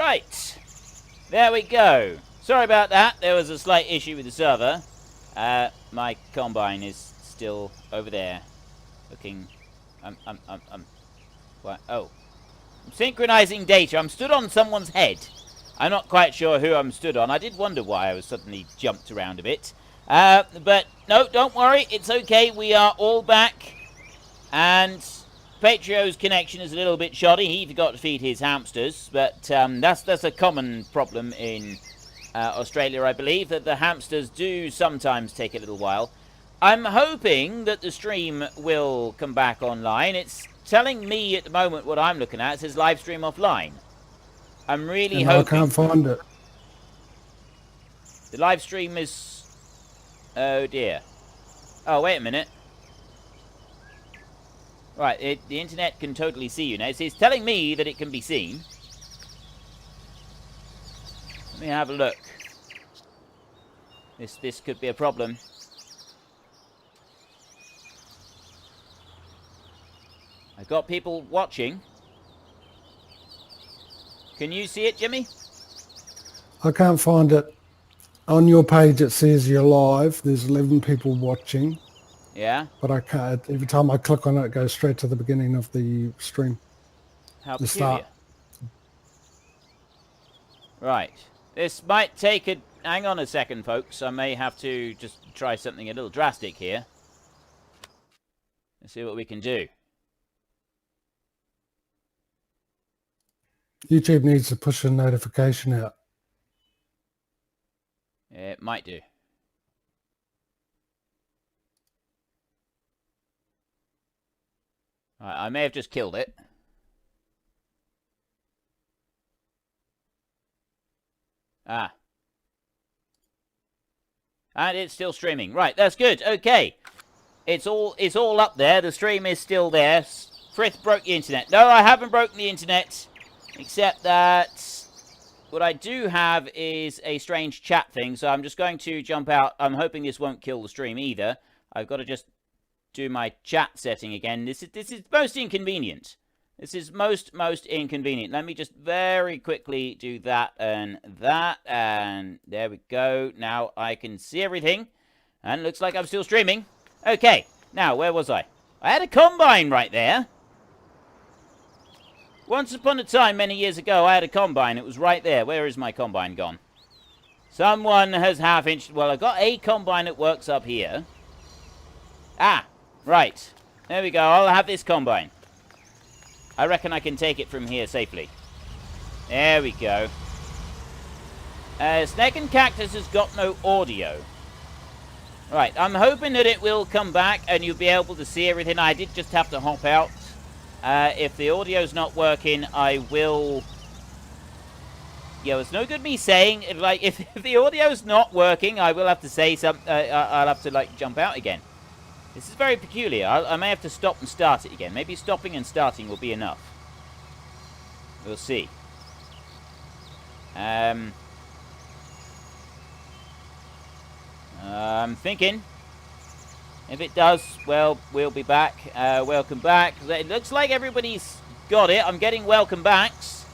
Right. There we go. Sorry about that. There was a slight issue with the server. My combine is still over there. Looking... What? Oh. I'm synchronizing data. I'm stood on someone's head. I'm not quite sure who I'm stood on. I did wonder why I was suddenly jumped around a bit. But no, don't worry. It's okay. We are all back. And Patrio's connection is a little bit shoddy. He forgot to feed his hamsters. But that's a common problem in Australia, I believe, that the hamsters do sometimes take a little while. I'm hoping that the stream will come back online. It's telling me at the moment what I'm looking at. It says live stream offline. I'm really hoping... I can't find it. The live stream is... Oh dear. Oh, wait a minute. Right, the internet can totally see you now. It's telling me that it can be seen. Let me have a look. This could be a problem. I've got people watching. Can you see it, Jimmy? I can't find it. On your page it says you're live. There's 11 people watching. Yeah? But I can't. Every time I click on it, it goes straight to the beginning of the stream. How the peculiar. Start. Right. This might take a... Hang on a second, folks. I may have to just try something a little drastic here. Let's see what we can do. YouTube needs to push a notification out. It might do. Right, I may have just killed it. Ah. And it's still streaming. Right, that's good. Okay. It's all up there. The stream is still there. Frith broke the internet. No, I haven't broken the internet. Except that what I do have is a strange chat thing. So I'm just going to jump out. I'm hoping this won't kill the stream either. I've got to just do my chat setting again. This is most inconvenient. This is most inconvenient. Let me just very quickly do that. And there we go. Now I can see everything. And it looks like I'm still streaming. Okay. Now, where was I? I had a combine right there. Once upon a time, many years ago, I had a combine. It was right there. Where is my combine gone? Someone has half-inched... Well, I've got a combine that works up here. Ah, right. There we go. I'll have this combine. I reckon I can take it from here safely. There we go. Snake and Cactus has got no audio. Right, I'm hoping that it will come back and you'll be able to see everything. I did just have to hop out. If the audio's not working, I will... Yeah, it's no good me saying... Like, if the audio's not working, I will have to say something... I'll have to, like, jump out again. This is very peculiar. I may have to stop and start it again. Maybe stopping and starting will be enough. We'll see. I'm thinking... If it does, well, we'll be back. Welcome back. It looks like everybody's got it. I'm getting welcome backs.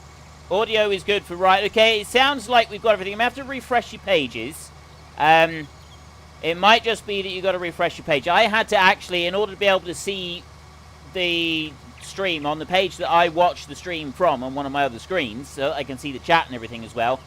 Audio is good for right. Okay, it sounds like we've got everything. I'm going to have to refresh your pages. It might just be that you've got to refresh your page. I had to actually, in order to be able to see the stream on the page that I watched the stream from on one of my other screens, so I can see the chat and everything as well,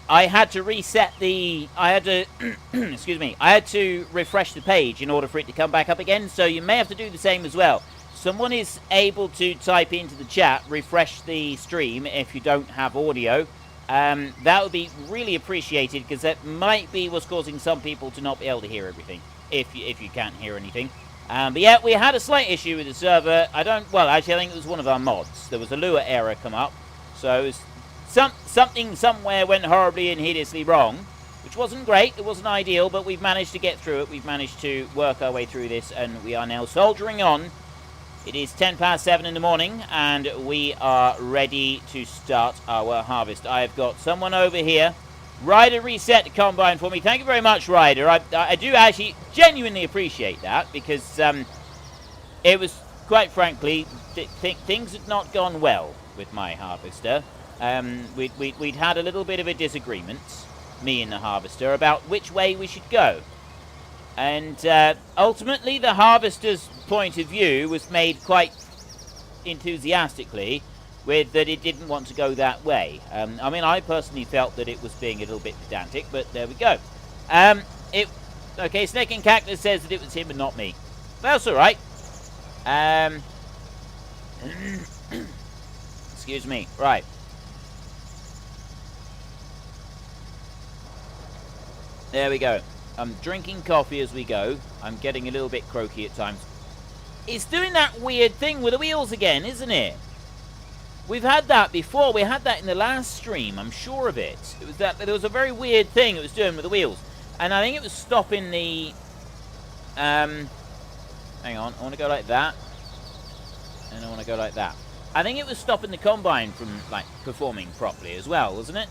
I had to reset the... I had to... excuse me. I had to refresh the page in order for it to come back up again. So you may have to do the same as well. Someone is able to type into the chat, refresh the stream if you don't have audio. That would be really appreciated because that might be what's causing some people to not be able to hear everything. If you can't hear anything. But yeah, we had a slight issue with the server. Well, actually, I think it was one of our mods. There was a Lua error come up. So it was... Something somewhere went horribly and hideously wrong, which wasn't great. It wasn't ideal, but we've managed to get through it. We've managed to work our way through this, and we are now soldiering on. It is 7:10 in the morning, and we are ready to start our harvest. I've got someone over here. Ryder reset the combine for me. Thank you very much, Ryder. I do actually genuinely appreciate that, because it was, quite frankly, things had not gone well with my harvester. We'd had a little bit of a disagreement, me and the harvester, about which way we should go. And ultimately, the harvester's point of view was made quite enthusiastically with that it didn't want to go that way. I mean, I personally felt that it was being a little bit pedantic, but there we go. Okay, Snake and Cactus says that it was him and not me. That's all right. Excuse me. Right. There we go. I'm drinking coffee as we go. I'm getting a little bit croaky at times. It's doing that weird thing with the wheels again, isn't it? We've had that before. We had that in the last stream. I'm sure of it. It was that there was a very weird thing it was doing with the wheels, and I think it was stopping the. Hang on. I want to go like that, and I want to go like that. I think it was stopping the combine from like performing properly as well, wasn't it?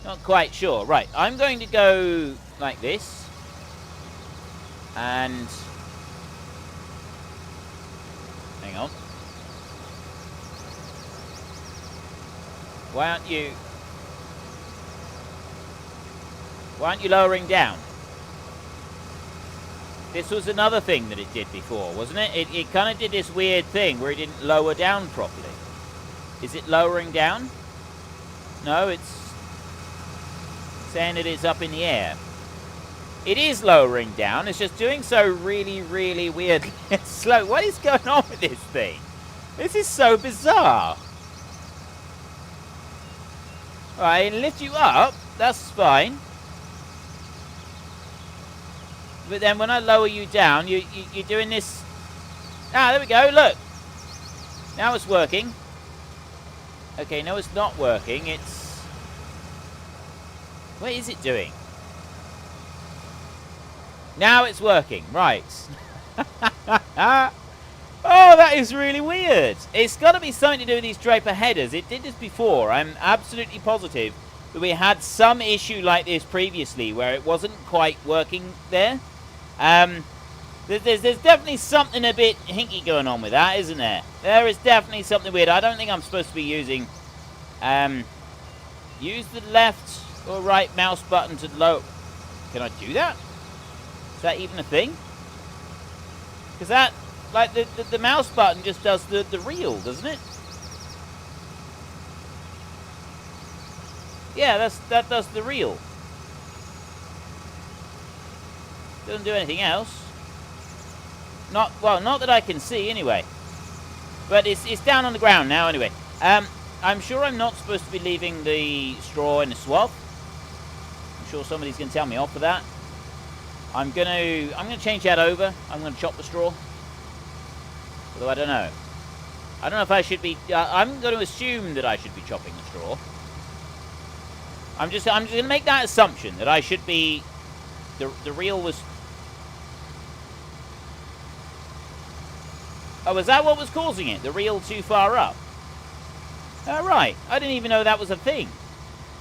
Not quite sure. Right. I'm going to go like this, and hang on. Why aren't you lowering down? This was another thing that it did before, wasn't it? It kind of did this weird thing where it didn't lower down properly. Is it lowering down? No, it's saying that it's up in the air. It is lowering down. It's just doing so really, really weirdly slow. What is going on with this thing? This is so bizarre. Alright, lift you up. That's fine. But then when I lower you down, you're doing this. Ah, there we go. Look. Now it's working. Okay, no, it's not working. It's. What is it doing? Now it's working. Right. Oh, that is really weird. It's got to be something to do with these Draper headers. It did this before. I'm absolutely positive that we had some issue like this previously where it wasn't quite working there. There's definitely something a bit hinky going on with that, isn't there? There is definitely something weird. I don't think I'm supposed to be using... use the left or right mouse button to low... Can I do that? Is that even a thing? Because that... Like, the mouse button just does the reel, doesn't it? Yeah, that does the reel. Doesn't do anything else. Not that I can see, anyway. But it's down on the ground now, anyway. I'm sure I'm not supposed to be leaving the straw in the swamp. I'm sure somebody's going to tell me off for that. I'm gonna change that over. I'm going to chop the straw. Although I don't know. I don't know if I should be... I'm going to assume that I should be chopping the straw. I'm just going to make that assumption that I should be... The reel was... Oh, was that what was causing it? The reel too far up? Oh, right. I didn't even know that was a thing.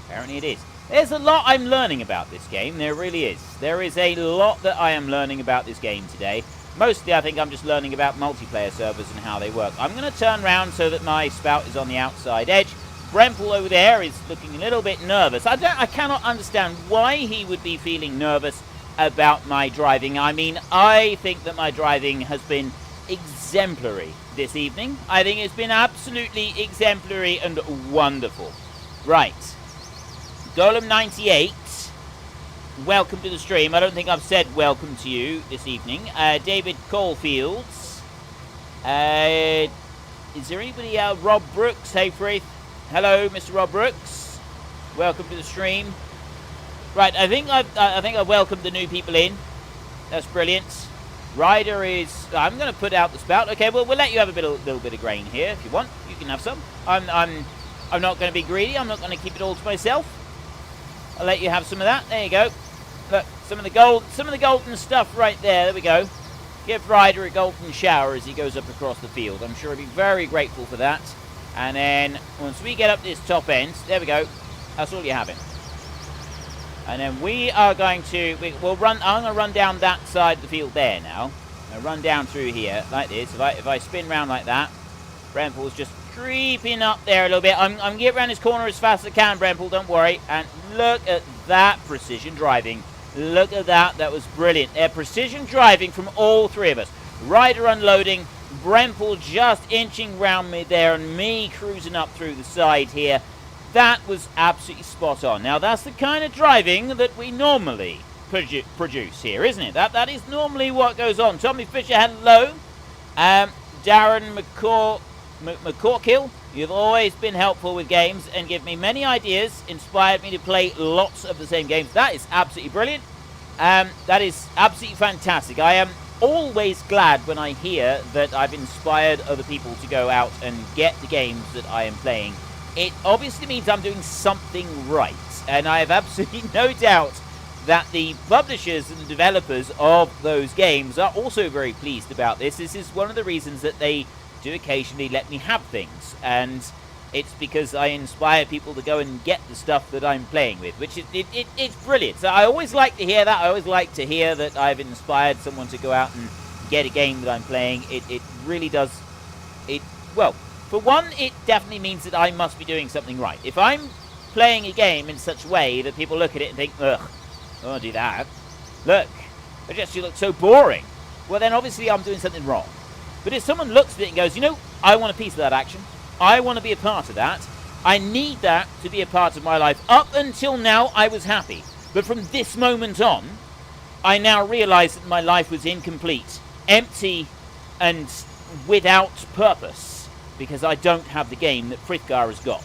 Apparently it is. There's a lot I'm learning about this game. There really is. There is a lot that I am learning about this game today. Mostly, I think I'm just learning about multiplayer servers and how they work. I'm going to turn around so that my spout is on the outside edge. Bremple over there is looking a little bit nervous. I cannot understand why he would be feeling nervous about my driving. I mean, I think that my driving has been exemplary this evening. I think it's been absolutely exemplary and wonderful. Right. Golem98. Welcome to the stream. I don't think I've said welcome to you this evening. David Caulfields. Is there anybody else? Rob Brooks. Hey, Frith. Hello, Mr. Rob Brooks. Welcome to the stream. Right, I think I've welcomed the new people in. That's brilliant. Ryder is... I'm going to put out the spout. Okay, well, we'll let you have a little bit of grain here if you want. You can have some. I'm not going to be greedy. I'm not going to keep it all to myself. I'll let you have some of that. There you go. Look, some of the golden stuff right there. There we go. Give Ryder a golden shower as he goes up across the field. I'm sure he'll be very grateful for that. And then once we get up this top end, there we go. That's all you're having. And then we are going to... I'm going to run down that side of the field there now. I'll run down through here like this. If I spin round like that, Brempel's just creeping up there a little bit. I'm going to get around this corner as fast as I can, Brempel, don't worry. And look at that precision driving. Look at that. That was brilliant. Precision driving from all three of us. Ryder unloading, Brempel just inching round me there, and me cruising up through the side here. That was absolutely spot on. Now, that's the kind of driving that we normally produce here, isn't it? That is normally what goes on. Tommy Fisher, hello. Darren McCorkill, you've always been helpful with games and give me many ideas, inspired me to play lots of the same games. That is absolutely brilliant. That is absolutely fantastic. I am always glad when I hear that I've inspired other people to go out and get the games that I am playing. It obviously means I'm doing something right, and I have absolutely no doubt that the publishers and the developers of those games are also very pleased about this. This is one of the reasons that they do occasionally let me have things, and it's because I inspire people to go and get the stuff that I'm playing with, which it's brilliant. So I always like to hear that. I always like to hear that I've inspired someone to go out and get a game that I'm playing. It really does. Well, for one, it definitely means that I must be doing something right. If I'm playing a game in such a way that people look at it and think, ugh, I don't do that. Look, it just looks so boring. Well, then obviously I'm doing something wrong. But if someone looks at it and goes, you know, I want a piece of that action. I want to be a part of that. I need that to be a part of my life. Up until now, I was happy. But from this moment on, I now realize that my life was incomplete, empty, and without purpose, because I don't have the game that Frithgar has got.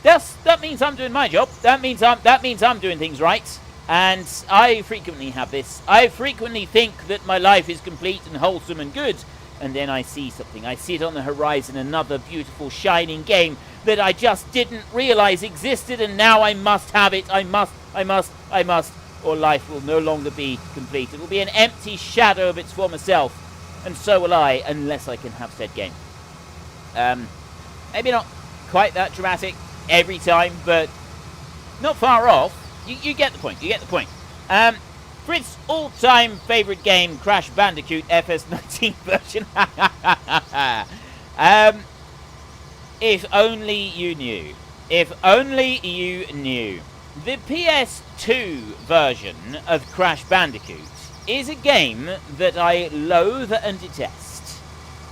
That means I'm doing my job. That means I'm doing things right. And I frequently have this. I frequently think that my life is complete and wholesome and good. And then I see something. I see it on the horizon, another beautiful, shining game that I just didn't realize existed, and now I must have it. I must, or life will no longer be complete. It will be an empty shadow of its former self, and so will I, unless I can have said game. Maybe not quite that dramatic every time, but not far off. You get the point. You get the point. Fritz' all-time favourite game, Crash Bandicoot FS19 version. If only you knew. If only you knew. The PS2 version of Crash Bandicoot is a game that I loathe and detest.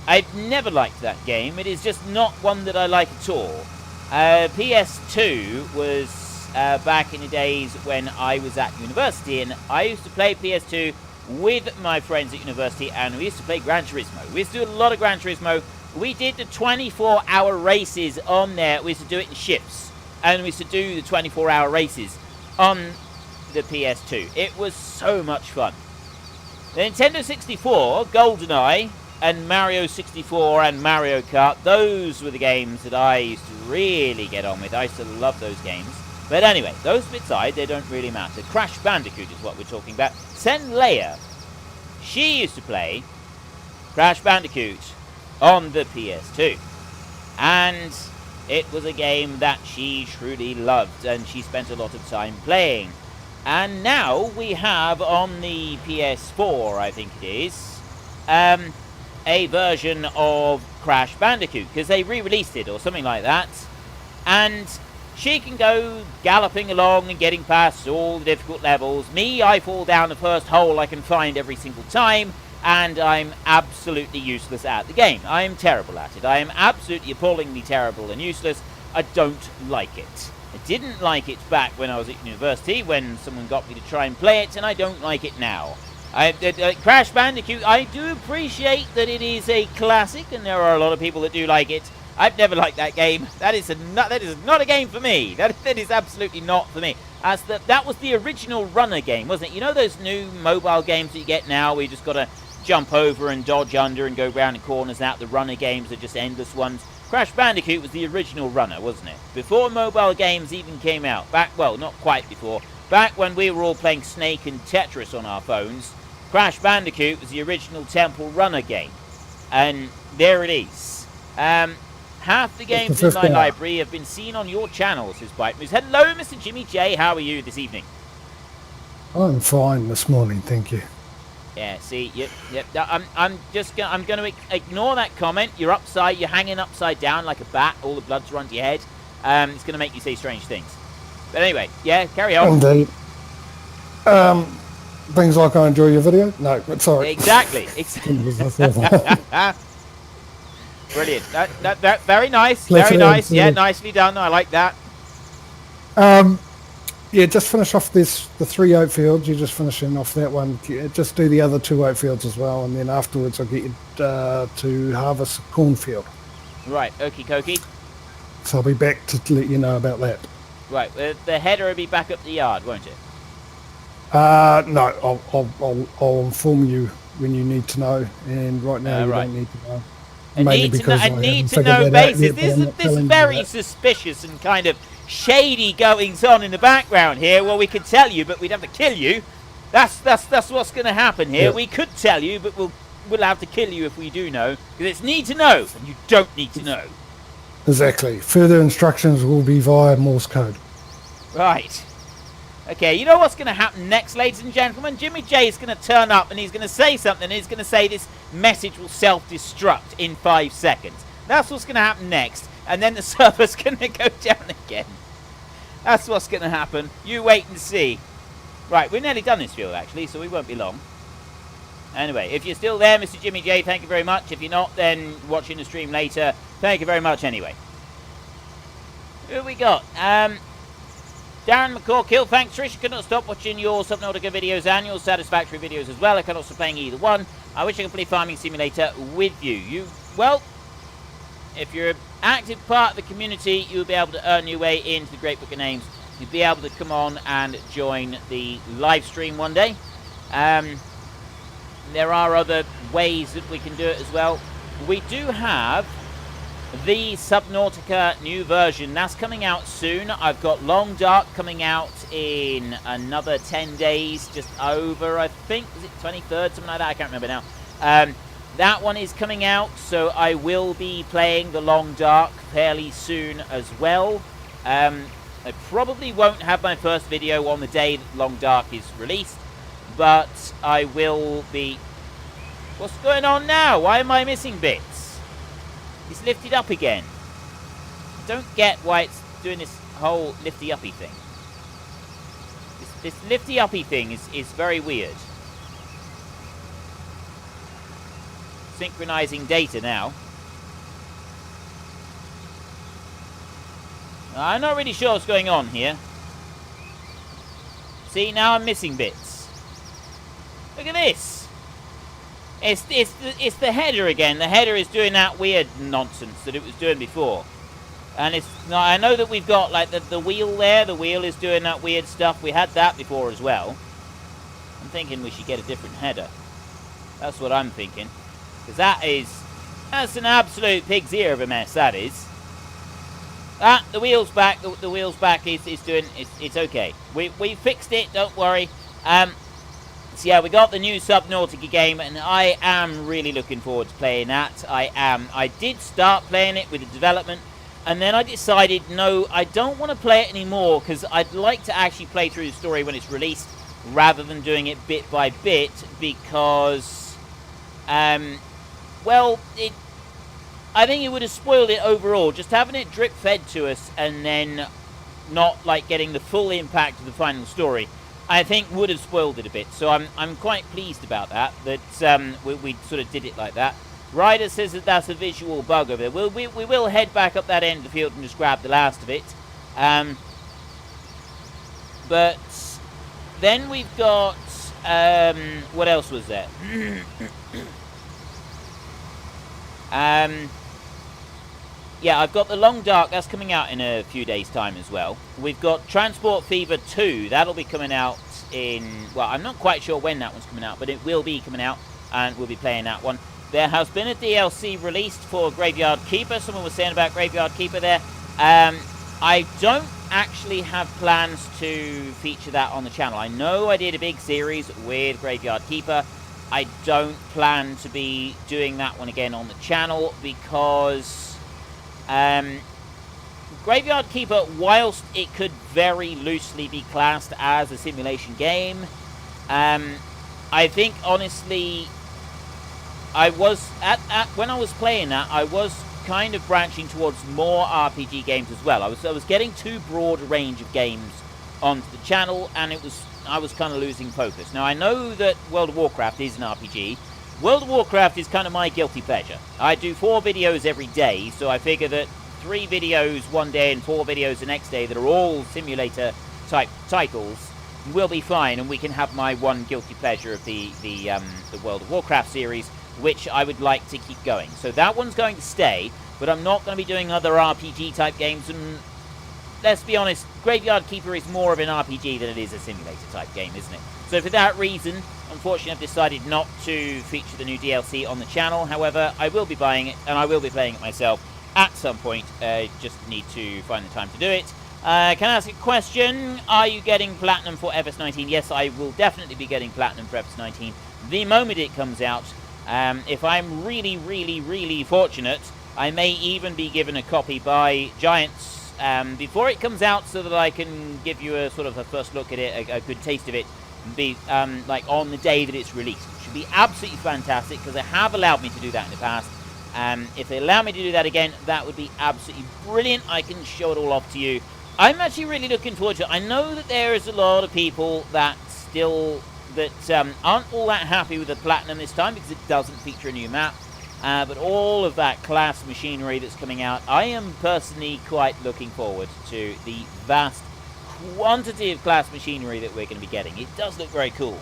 I've never liked that game. It is just not one that I like at all. PS2 was back in the days when I was at university, and I used to play PS2 with my friends at university, and we used to play Gran Turismo. We used to do a lot of Gran Turismo. We did the 24-hour races on there. We used to do it in shifts, and we used to do the 24-hour races on the PS2. It was so much fun. The Nintendo 64, GoldenEye, and Mario 64 and Mario Kart, those were the games that I used to really get on with. I used to love those games. But anyway, those aside, they don't really matter. Crash Bandicoot is what we're talking about. Leia, she used to play Crash Bandicoot on the PS2. And it was a game that she truly loved, and she spent a lot of time playing. And now we have on the PS4, I think it is, a version of Crash Bandicoot, because they re-released it or something like that. And she can go galloping along and getting past all the difficult levels. Me, I fall down the first hole I can find every single time, and I'm absolutely useless at the game. I am terrible at it. I am absolutely appallingly terrible and useless. I don't like it. I didn't like it back when I was at university, when someone got me to try and play it, and I don't like it now. Crash Bandicoot, I do appreciate that it is a classic, and there are a lot of people that do like it. I've never liked that game. That is not a game for me. That is absolutely not for me. That was the original runner game, wasn't it? You know those new mobile games that you get now where you just got to jump over and dodge under and go round the corners out? The runner games are just endless ones. Crash Bandicoot was the original runner, wasn't it? Before mobile games even came out. Well, not quite before. Back when we were all playing Snake and Tetris on our phones, Crash Bandicoot was the original Temple Runner game. And there it is. Half the games in my library have been seen on your channel, says Bite Moose. Hello, Mr. Jimmy J. How are you this evening? I'm fine this morning, thank you. Yeah, see, yep. I'm going to ignore that comment. You're hanging upside down like a bat. All the blood's run to your head. It's going to make you say strange things. But anyway, yeah, carry on. Indeed. Things like I enjoy your video? No, but sorry. Exactly. Brilliant. That very nice. Very nice. Yeah, nicely done. I like that. Yeah, just finish off the 3 oat fields. You're just finishing off that one. Just do the other 2 oat fields as well, and then afterwards I'll get you to harvest a cornfield. Right, okie dokie. So I'll be back to let you know about that. Right, the header will be back up the yard, won't it? No, I'll inform you when you need to know, and right now you don't need to know. I need to know basis. This very suspicious and kind of shady goings on in the background here. Well, we could tell you, but we'd have to kill you. That's what's going to happen here. Yeah. We could tell you, but we'll have to kill you if we do know, because it's need to know, and you don't need to know. Exactly. Further instructions will be via Morse code. Right. Okay, you know what's going to happen next, ladies and gentlemen? Jimmy J is going to turn up and he's going to say something. And he's going to say this message will self-destruct in 5 seconds. That's what's going to happen next. And then the server's going to go down again. That's what's going to happen. You wait and see. Right, we're nearly done this field, actually, so we won't be long. Anyway, if you're still there, Mr. Jimmy J, thank you very much. If you're not, then watching the stream later, thank you very much anyway. Who have we got? Darren McCaw, Kill, thanks Trish. I could not stop watching your Subnautica videos and your Satisfactory videos as well. I cannot stop playing either one. I wish I could play Farming Simulator with you. Well, if you're an active part of the community, you'll be able to earn your way into the Great Book of Names. You'll be able to come on and join the live stream one day. There are other ways that we can do it as well. We do have the Subnautica new version. That's coming out soon. I've got Long Dark coming out in another 10 days, just over, I think. Is it 23rd? Something like that. I can't remember now. That one is coming out, so I will be playing the Long Dark fairly soon as well. I probably won't have my first video on the day that Long Dark is released, but I will be... What's going on now? Why am I missing bits? It's lifted up again. I don't get why it's doing this whole lifty-uppy thing. This lifty-uppy thing is very weird. Synchronizing data now. I'm not really sure what's going on here. See, now I'm missing bits. Look at this. It's the header again. The header is doing that weird nonsense that it was doing before. And it's I know that we've got like the wheel there. The wheel is doing that weird stuff. We had that before as well. I'm thinking we should get a different header. That's what I'm thinking. Because that's an absolute pig's ear of a mess, that is. The wheel's back. The wheel's back is doing... It's okay. We fixed it, don't worry. So yeah, we got the new Subnautica game, and I am really looking forward to playing that. I did start playing it with the development, and then I decided, no, I don't want to play it anymore, because I'd like to actually play through the story when it's released, rather than doing it bit by bit, because, well, I think it would have spoiled it overall. Just having it drip-fed to us, and then not, like, getting the full impact of the final story, I think would have spoiled it a bit. So I'm quite pleased about that we sort of did it like that. Ryder says that that's a visual bug over there. We will head back up that end of the field and just grab the last of it. But then we've got what else was there? Yeah, I've got the Long Dark. That's coming out in a few days' time as well. We've got Transport Fever 2. That'll be coming out in... Well, I'm not quite sure when that one's coming out, but it will be coming out, and we'll be playing that one. There has been a DLC released for Graveyard Keeper. Someone was saying about Graveyard Keeper there. I don't actually have plans to feature that on the channel. I know I did a big series with Graveyard Keeper. I don't plan to be doing that one again on the channel because... Graveyard Keeper, whilst it could very loosely be classed as a simulation game, I think, honestly, I was, when I was playing that, I was kind of branching towards more RPG games as well. I was getting too broad a range of games onto the channel, and I was kind of losing focus. Now, I know that World of Warcraft is an RPG. World of Warcraft is kind of my guilty pleasure. I do 4 videos every day, so I figure that 3 videos one day and 4 videos the next day that are all simulator type titles will be fine, and we can have my one guilty pleasure of the World of Warcraft series, which I would like to keep going. So that one's going to stay, but I'm not going to be doing other RPG type games, and let's be honest, Graveyard Keeper is more of an RPG than it is a simulator type game, isn't it? So for that reason, unfortunately, I've decided not to feature the new DLC on the channel. However, I will be buying it, and I will be playing it myself at some point. Just need to find the time to do it. Can I ask a question? Are you getting Platinum for FS19? Yes, I will definitely be getting Platinum for FS19 the moment it comes out. If I'm really, really, really fortunate, I may even be given a copy by Giants before it comes out, so that I can give you a sort of a first look at it, a good taste of it, be like on the day that it's released, which would be absolutely fantastic, because they have allowed me to do that in the past. If they allow me to do that again, that would be absolutely brilliant. I can show it all off to you. I'm actually really looking forward to it. I know that there is a lot of people that still aren't all that happy with the Platinum this time, because it doesn't feature a new map. But all of that class machinery that's coming out, I am personally quite looking forward to the vast quantity of class machinery that we're going to be getting. It does look very cool.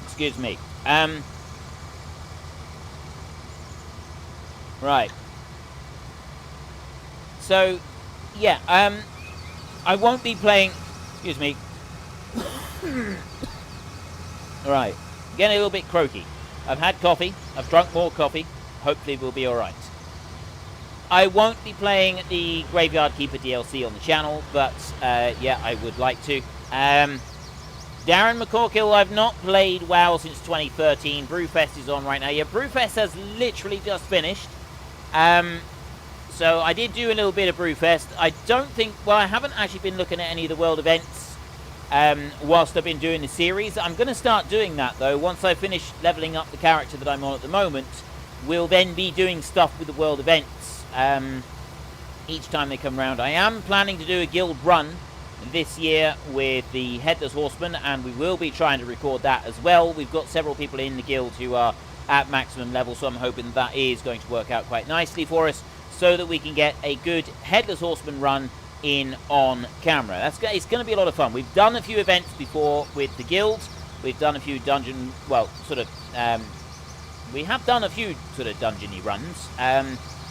Excuse me. Right. So, yeah, I won't be playing... Excuse me. Alright, getting a little bit croaky. I've had coffee, I've drunk more coffee, hopefully we'll be alright. I won't be playing the Graveyard Keeper DLC on the channel, but yeah, I would like to. Darren McCorkill, I've not played WoW since 2013. Brewfest is on right now. Yeah, Brewfest has literally just finished. So I did do a little bit of Brewfest. I don't think, well, I haven't actually been looking at any of the world events whilst I've been doing the series. I'm going to start doing that, though. Once I finish leveling up the character that I'm on at the moment, we'll then be doing stuff with the world events each time they come around. I am planning to do a guild run this year with the Headless Horseman, and we will be trying to record that as well. We've got several people in the guild who are at maximum level, so I'm hoping that is going to work out quite nicely for us, so that we can get a good Headless Horseman run in on camera. It's going to be a lot of fun. We've done a few events before with the guild. We've done a few dungeon, well, sort of, we have done a few sort of dungeon-y runs.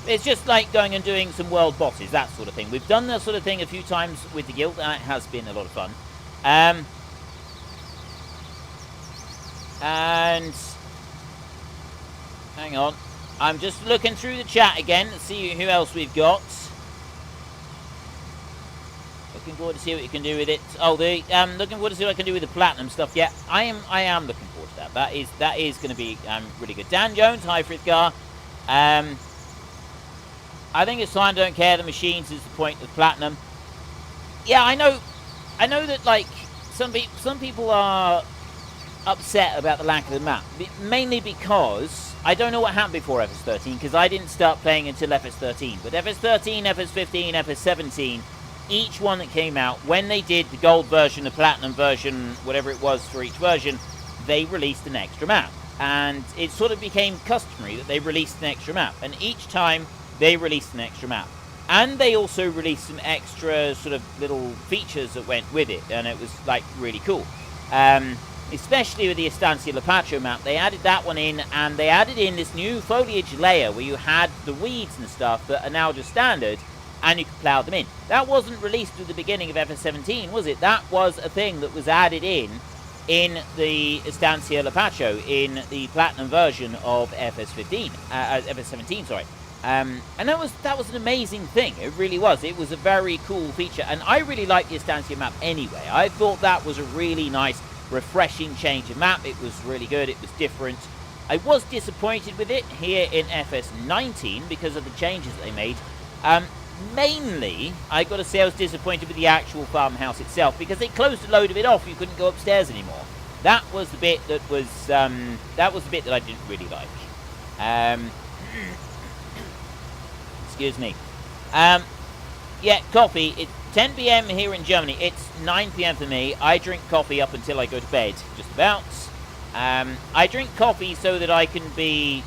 It's just like going and doing some world bosses, that sort of thing. We've done that sort of thing a few times with the guild, and it has been a lot of fun. And hang on, I'm just looking through the chat again to see who else we've got. Looking forward to see what you can do with it. Oh, looking forward to see what I can do with the Platinum stuff. Yeah, I am looking forward to that. That is going to be really good. Dan Jones, hi Frithgar. I think it's time. Don't care. The machines is the point of Platinum. Yeah, I know that like some people are upset about the lack of the map, mainly because I don't know what happened before FS13, because I didn't start playing until FS13. But FS13, FS15, FS17. Each one that came out, when they did the gold version, the platinum version, whatever it was for each version, they released an extra map. And it sort of became customary that they released an extra map. And each time they released an extra map. And they also released some extra sort of little features that went with it. And it was like really cool. Especially with the Estancia Lapacho map, they added that one in, and they added in this new foliage layer where you had the weeds and stuff that are now just standard, and you could plow them in. That wasn't released at the beginning of FS17, was it? That was a thing that was added in the Estancia Lapacho, in the platinum version of FS17, sorry. And that was an amazing thing. It really was. It was a very cool feature, and I really liked the Estancia map anyway. I thought that was a really nice, refreshing change of map. It was really good. It was different. I was disappointed with it here in FS19 because of the changes they made. mainly, I got to say I was disappointed with the actual farmhouse itself because they closed a load of it off. You couldn't go upstairs anymore. That was the bit that was that I didn't really like. Excuse me. Yeah, coffee. It's 10 p.m. here in Germany. It's 9 p.m. for me. I drink coffee up until I go to bed, just about. I drink coffee so that I can be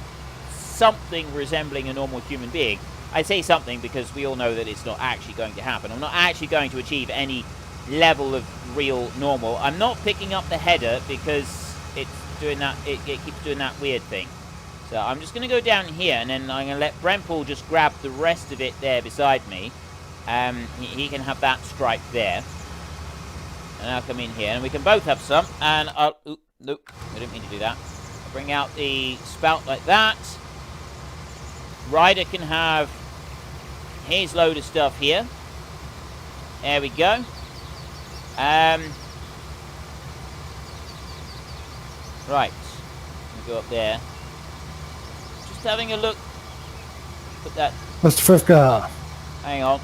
something resembling a normal human being. I say something because we all know that it's not actually going to happen. I'm not actually going to achieve any level of real normal. I'm not picking up the header because it's doing that. It keeps doing that weird thing. So I'm just going to go down here, and then I'm going to let Brempel just grab the rest of it there beside me. He can have that stripe there. And I'll come in here, and we can both have some. And I'll... Ooh, nope, I didn't mean to do that. I'll bring out the spout like that. Ryder can have his load of stuff here. There we go. Right. Let me go up there. Just having a look. Put that... Mr. Fifka. Hang on.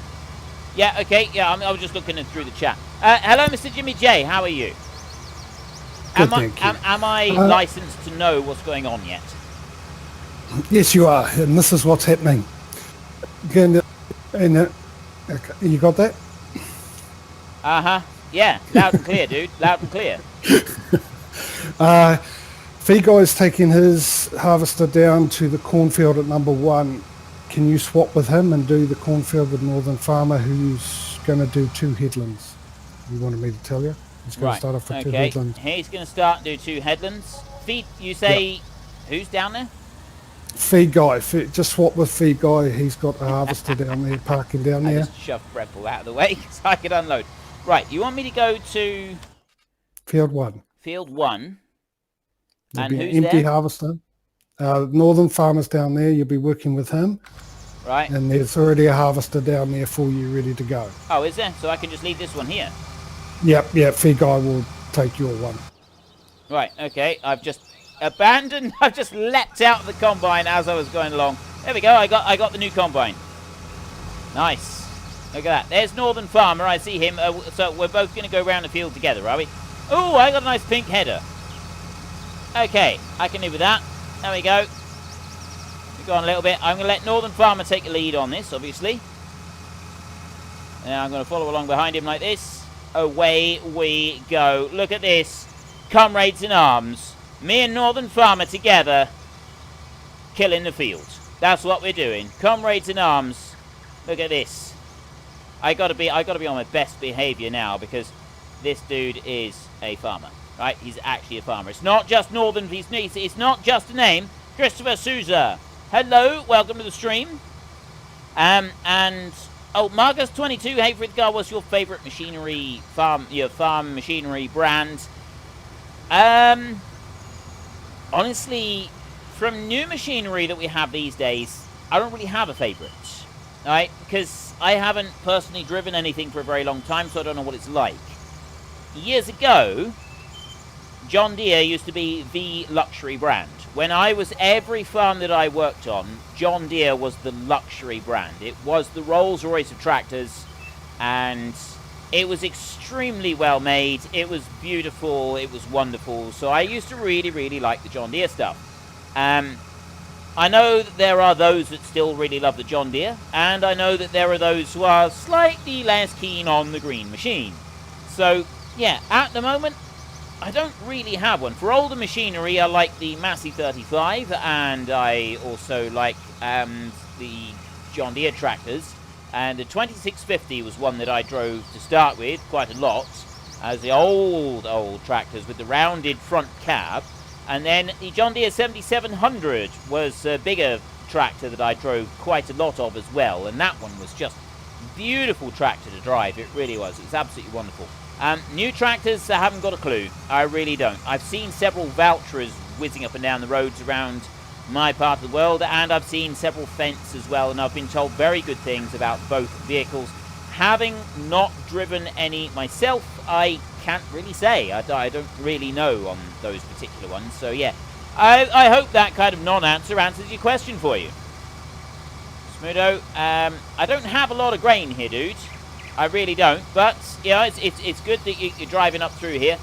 Yeah, okay. Yeah, I was just looking through the chat. Hello, Mr. Jimmy J. How are you? Good, thank you. Am I licensed to know what's going on yet? Yes, you are, and this is what's happening. Okay, you got that? Uh-huh. Yeah, loud and clear, dude. Loud and clear. Fee Guy's taking his harvester down to the cornfield at number 1. Can you swap with him and do the cornfield with Northern Farmer, who's going to do 2 headlands? You wanted me to tell you? He's going to start off with 2 headlands. He's going to start and do 2 headlands. Fee, you say, yep. Who's down there? Fee Guy. Just swap with Fee Guy. He's got the harvester down there, parking down there. I just shoved Brempel out of the way so I could unload. Right, you want me to go to... Field 1. Field 1. There'll and be who's an empty there? harvester. Northern Farmer's down there. You'll be working with him. Right. And there's already a harvester down there for you ready to go. Oh, is there? So I can just leave this one here? Yep. Fee Guy will take your one. Right, okay. I've just abandoned... I've just leapt out of the combine as I was going along. There we go. I got the new combine. Nice. Look at that. There's Northern Farmer. I see him. So we're both going to go around the field together, are we? Oh, I got a nice pink header. Okay, I can live with that. There we go. We go on a little bit. I'm going to let Northern Farmer take the lead on this, obviously. And I'm going to follow along behind him like this. Away we go. Look at this. Comrades in arms. Me and Northern Farmer together. Killing the field. That's what we're doing. Comrades in arms. Look at this. I gotta be on my best behaviour now because this dude is a farmer. Right? He's actually a farmer. It's not just Northern. It's not just a name. Christopher Souza. Hello. Welcome to the stream. And oh, Marcus22. Hey, Frithgar, what's your favourite machinery farm machinery brand? Honestly, from new machinery that we have these days, I don't really have a favourite. Right? Because I haven't personally driven anything for a very long time, so I don't know what it's like. Years ago, John Deere used to be the luxury brand. When I was every farm that I worked on, John Deere was the luxury brand. It was the Rolls-Royce of tractors, and it was extremely well made. It was beautiful. It was wonderful. So I used to really, really like the John Deere stuff. I know that there are those that still really love the John Deere, and I know that there are those who are slightly less keen on the green machine. So, yeah, at the moment, I don't really have one. For older machinery, I like the Massey 35, and I also like the John Deere tractors. And the 2650 was one that I drove to start with quite a lot, as the old tractors with the rounded front cab. And then the John Deere 7700 was a bigger tractor that I drove quite a lot of as well. And that one was just a beautiful tractor to drive. It really was. It was absolutely wonderful. New tractors, I haven't got a clue. I really don't. I've seen several Valtras whizzing up and down the roads around my part of the world, and I've seen several Fendt as well, and I've been told very good things about both vehicles. Having not driven any myself, I can't really say. I don't really know on those particular ones. So yeah, I hope that kind of non-answer answers your question for you. Mudo, I don't have a lot of grain here, dude. I really don't. But, yeah, it's good that you're driving up through here.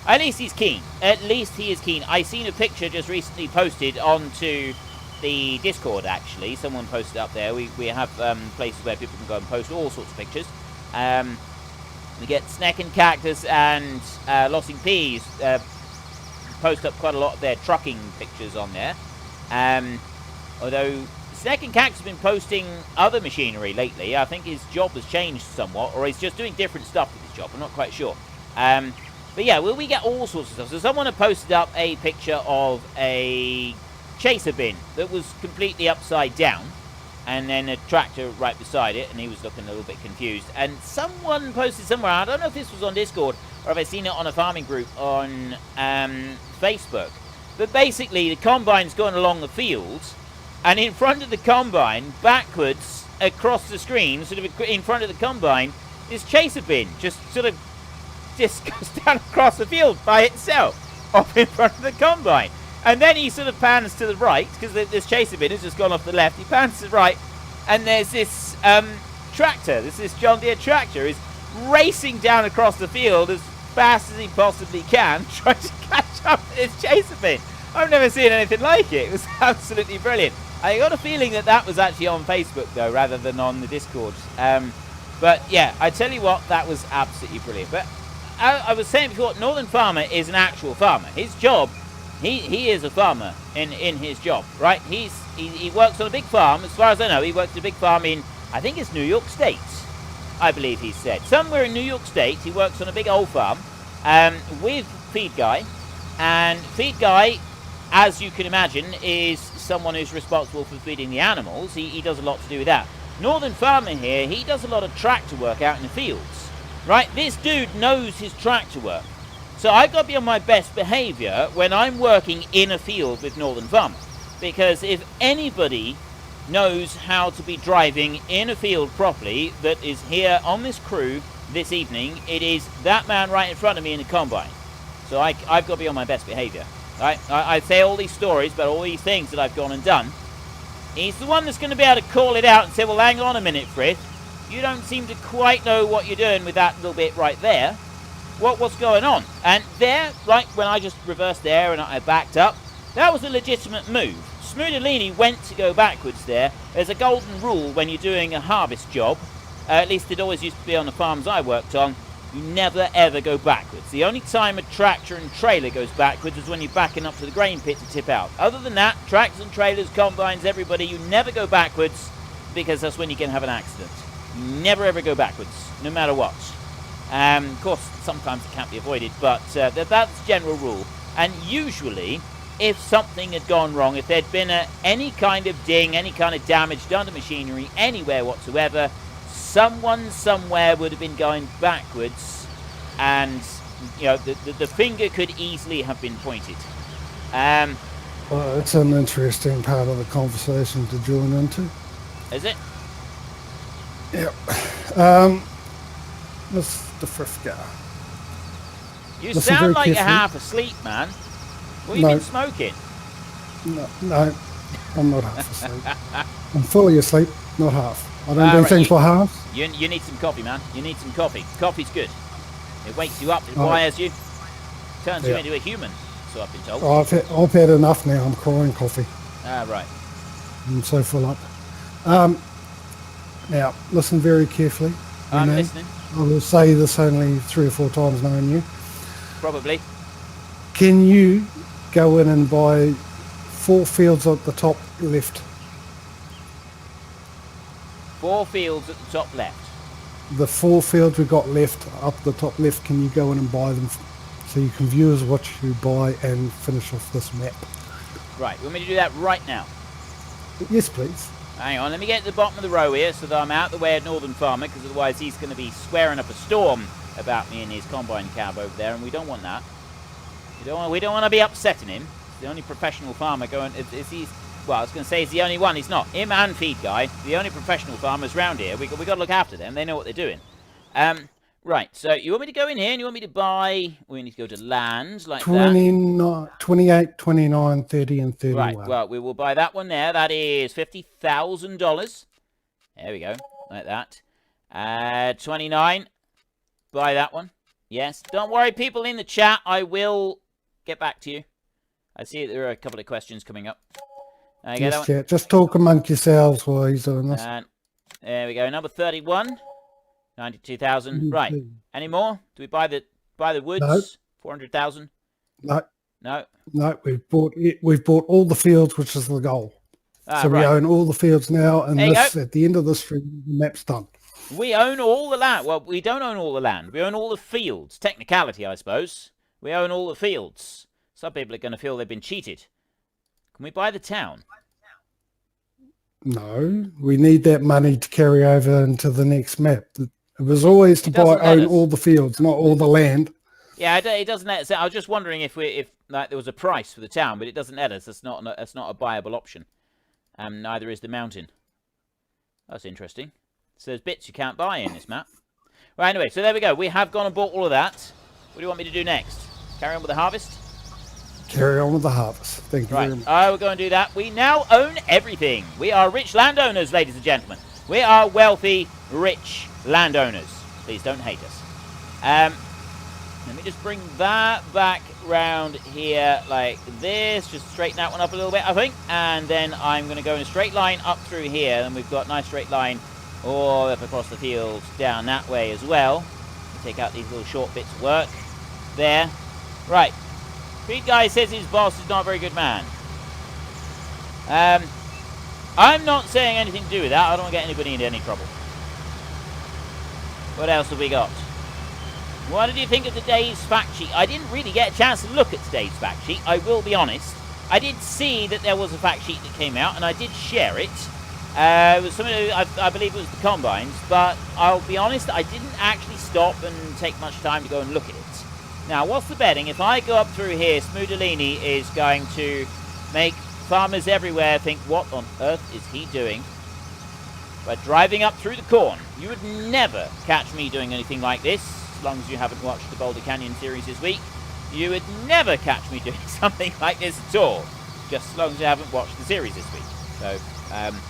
At least he's keen. At least he is keen. I seen a picture just recently posted onto the Discord, actually. Someone posted up there. We have places where people can go and post all sorts of pictures. We get Snack and Cactus and Lossing Peas post up quite a lot of their trucking pictures on there. Although Snack and Cactus has been posting other machinery lately. I think his job has changed somewhat, or he's just doing different stuff with his job. I'm not quite sure. But yeah, we get all sorts of stuff. So someone had posted up a picture of a chaser bin that was completely upside down, and then a tractor right beside it, and he was looking a little bit confused. And someone posted somewhere, I don't know if this was on Discord or if I've seen it on a farming group on Facebook, but basically the combine's going along the fields, and in front of the combine, backwards across the screen, sort of in front of the combine, this chaser bin just goes down across the field by itself, off in front of the combine. And then he sort of pans to the right, because this chaser bin has just gone off the left. He pans to the right, and there's this tractor, this John Deere tractor, is racing down across the field as fast as he possibly can, trying to catch up with this chaser bin. I've never seen anything like it. It was absolutely brilliant. I got a feeling that was actually on Facebook, though, rather than on the Discord. But, yeah, I tell you what, that was absolutely brilliant. But I was saying before, Northern Farmer is an actual farmer. His job... He is a farmer in his job, right? He works on a big farm. As far as I know, he works at a big farm in, I think it's New York State, I believe he said. Somewhere in New York State, he works on a big old farm with Feed Guy. And Feed Guy, as you can imagine, is someone who's responsible for feeding the animals. He does a lot to do with that. Northern Farmer here, he does a lot of tractor work out in the fields, right? This dude knows his tractor work. So I've got to be on my best behaviour when I'm working in a field with Northern Farmer. Because if anybody knows how to be driving in a field properly that is here on this crew this evening, it is that man right in front of me in the combine. So I've got to be on my best behaviour. Right? I say all these stories about all these things that I've gone and done. He's the one that's going to be able to call it out and say, well, hang on a minute, Frith. You don't seem to quite know what you're doing with that little bit right there. What's going on? And there, right when I just reversed there and I backed up, that was a legitimate move. Smooderlini went to go backwards there. There's a golden rule when you're doing a harvest job, at least it always used to be on the farms I worked on, you never ever go backwards. The only time a tractor and trailer goes backwards is when you're backing up to the grain pit to tip out. Other than that, tractors and trailers, combines, everybody, you never go backwards because that's when you can have an accident. You never ever go backwards, no matter what. Of course, sometimes it can't be avoided, but that's the general rule. And usually, if something had gone wrong, if there'd been any kind of ding, any kind of damage done to machinery anywhere whatsoever, someone somewhere would have been going backwards, and the finger could easily have been pointed. Well, it's an interesting part of the conversation to join into. Is it? Yeah. Mr. Frithgar. You sound like you're half asleep, man. What have you been smoking? No, I'm not half asleep. I'm fully asleep, not half. I don't do things for halves. You need some coffee, man. You need some coffee. Coffee's good. It wakes you up, it wires you, turns you into a human, so I've been told. Oh, I've had enough now. I'm crying coffee. Right. I'm so full up. Now, listen very carefully. I'm listening. I will say this only 3 or 4 times knowing you. Probably. Can you go in and buy 4 fields at the top left? 4 fields at the top left. The 4 fields we've got left up the top left, can you go in and buy them so you can view what you buy and finish off this map? Right, you want me to do that right now? Yes, please. Hang on, let me get to the bottom of the row here so that I'm out the way of Northern Farmer, because otherwise he's going to be swearing up a storm about me and his combine cab over there, and we don't want that. We don't want to be upsetting him. He's the only professional farmer going... Well, I was going to say he's the only one. He's not. Him and Feed Guy, the only professional farmers round here. we got to look after them. They know what they're doing. Right, so you want me to go in here and you want me to buy... We need to go to land like 28, 29, 30 and 31. Right, well, we will buy that one there. That is $50,000. There we go. Like that. 29. Buy that one. Yes. Don't worry, people in the chat. I will get back to you. I see there are a couple of questions coming up. I get that one. Chat. Just talk among yourselves while he's doing this. And there we go. Number 31. 92,000. Right. Any more? Do we buy the woods? No. 400,000? No. No. No, we've bought all the fields, which is the goal. So right. we own all the fields now, and at the end of this stream, the map's done. We own all the land. Well, we don't own all the land. We own all the fields. Technicality, I suppose. We own all the fields. Some people are going to feel they've been cheated. Can we buy the town? No, we need that money to carry over into the next map. It was always to own all the fields, not all the land. Yeah, it doesn't let us. I was just wondering if like there was a price for the town, but it doesn't let us. That's not a buyable option. Neither is the mountain. That's interesting. So there's bits you can't buy in this map. Right, anyway, so there we go. We have gone and bought all of that. What do you want me to do next? Carry on with the harvest? Carry on with the harvest. Thank you very much. We're going to do that. We now own everything. We are rich landowners, ladies and gentlemen. We are wealthy, rich landowners. Please don't hate us. Let me just bring that back round here like this. Just straighten that one up a little bit, I think. And then I'm going to go in a straight line up through here. And we've got a nice straight line all up across the fields down that way as well. Take out these little short bits of work. There. Right. Pete Guy says his boss is not a very good man. I'm not saying anything to do with that. I don't want to get anybody into any trouble. What else have we got? What did you think of today's fact sheet? I didn't really get a chance to look at today's fact sheet, I will be honest. I did see that there was a fact sheet that came out, and I did share it. It was something, I believe it was the Combines, but I'll be honest, I didn't actually stop and take much time to go and look at it. Now, what's the betting? If I go up through here, Smoodalini is going to make farmers everywhere think, what on earth is he doing? By driving up through the corn. You would never catch me doing anything like this. As long as you haven't watched the Boulder Canyon series this week, you would never catch me doing something like this at all. Just as long as you haven't watched the series this week. So,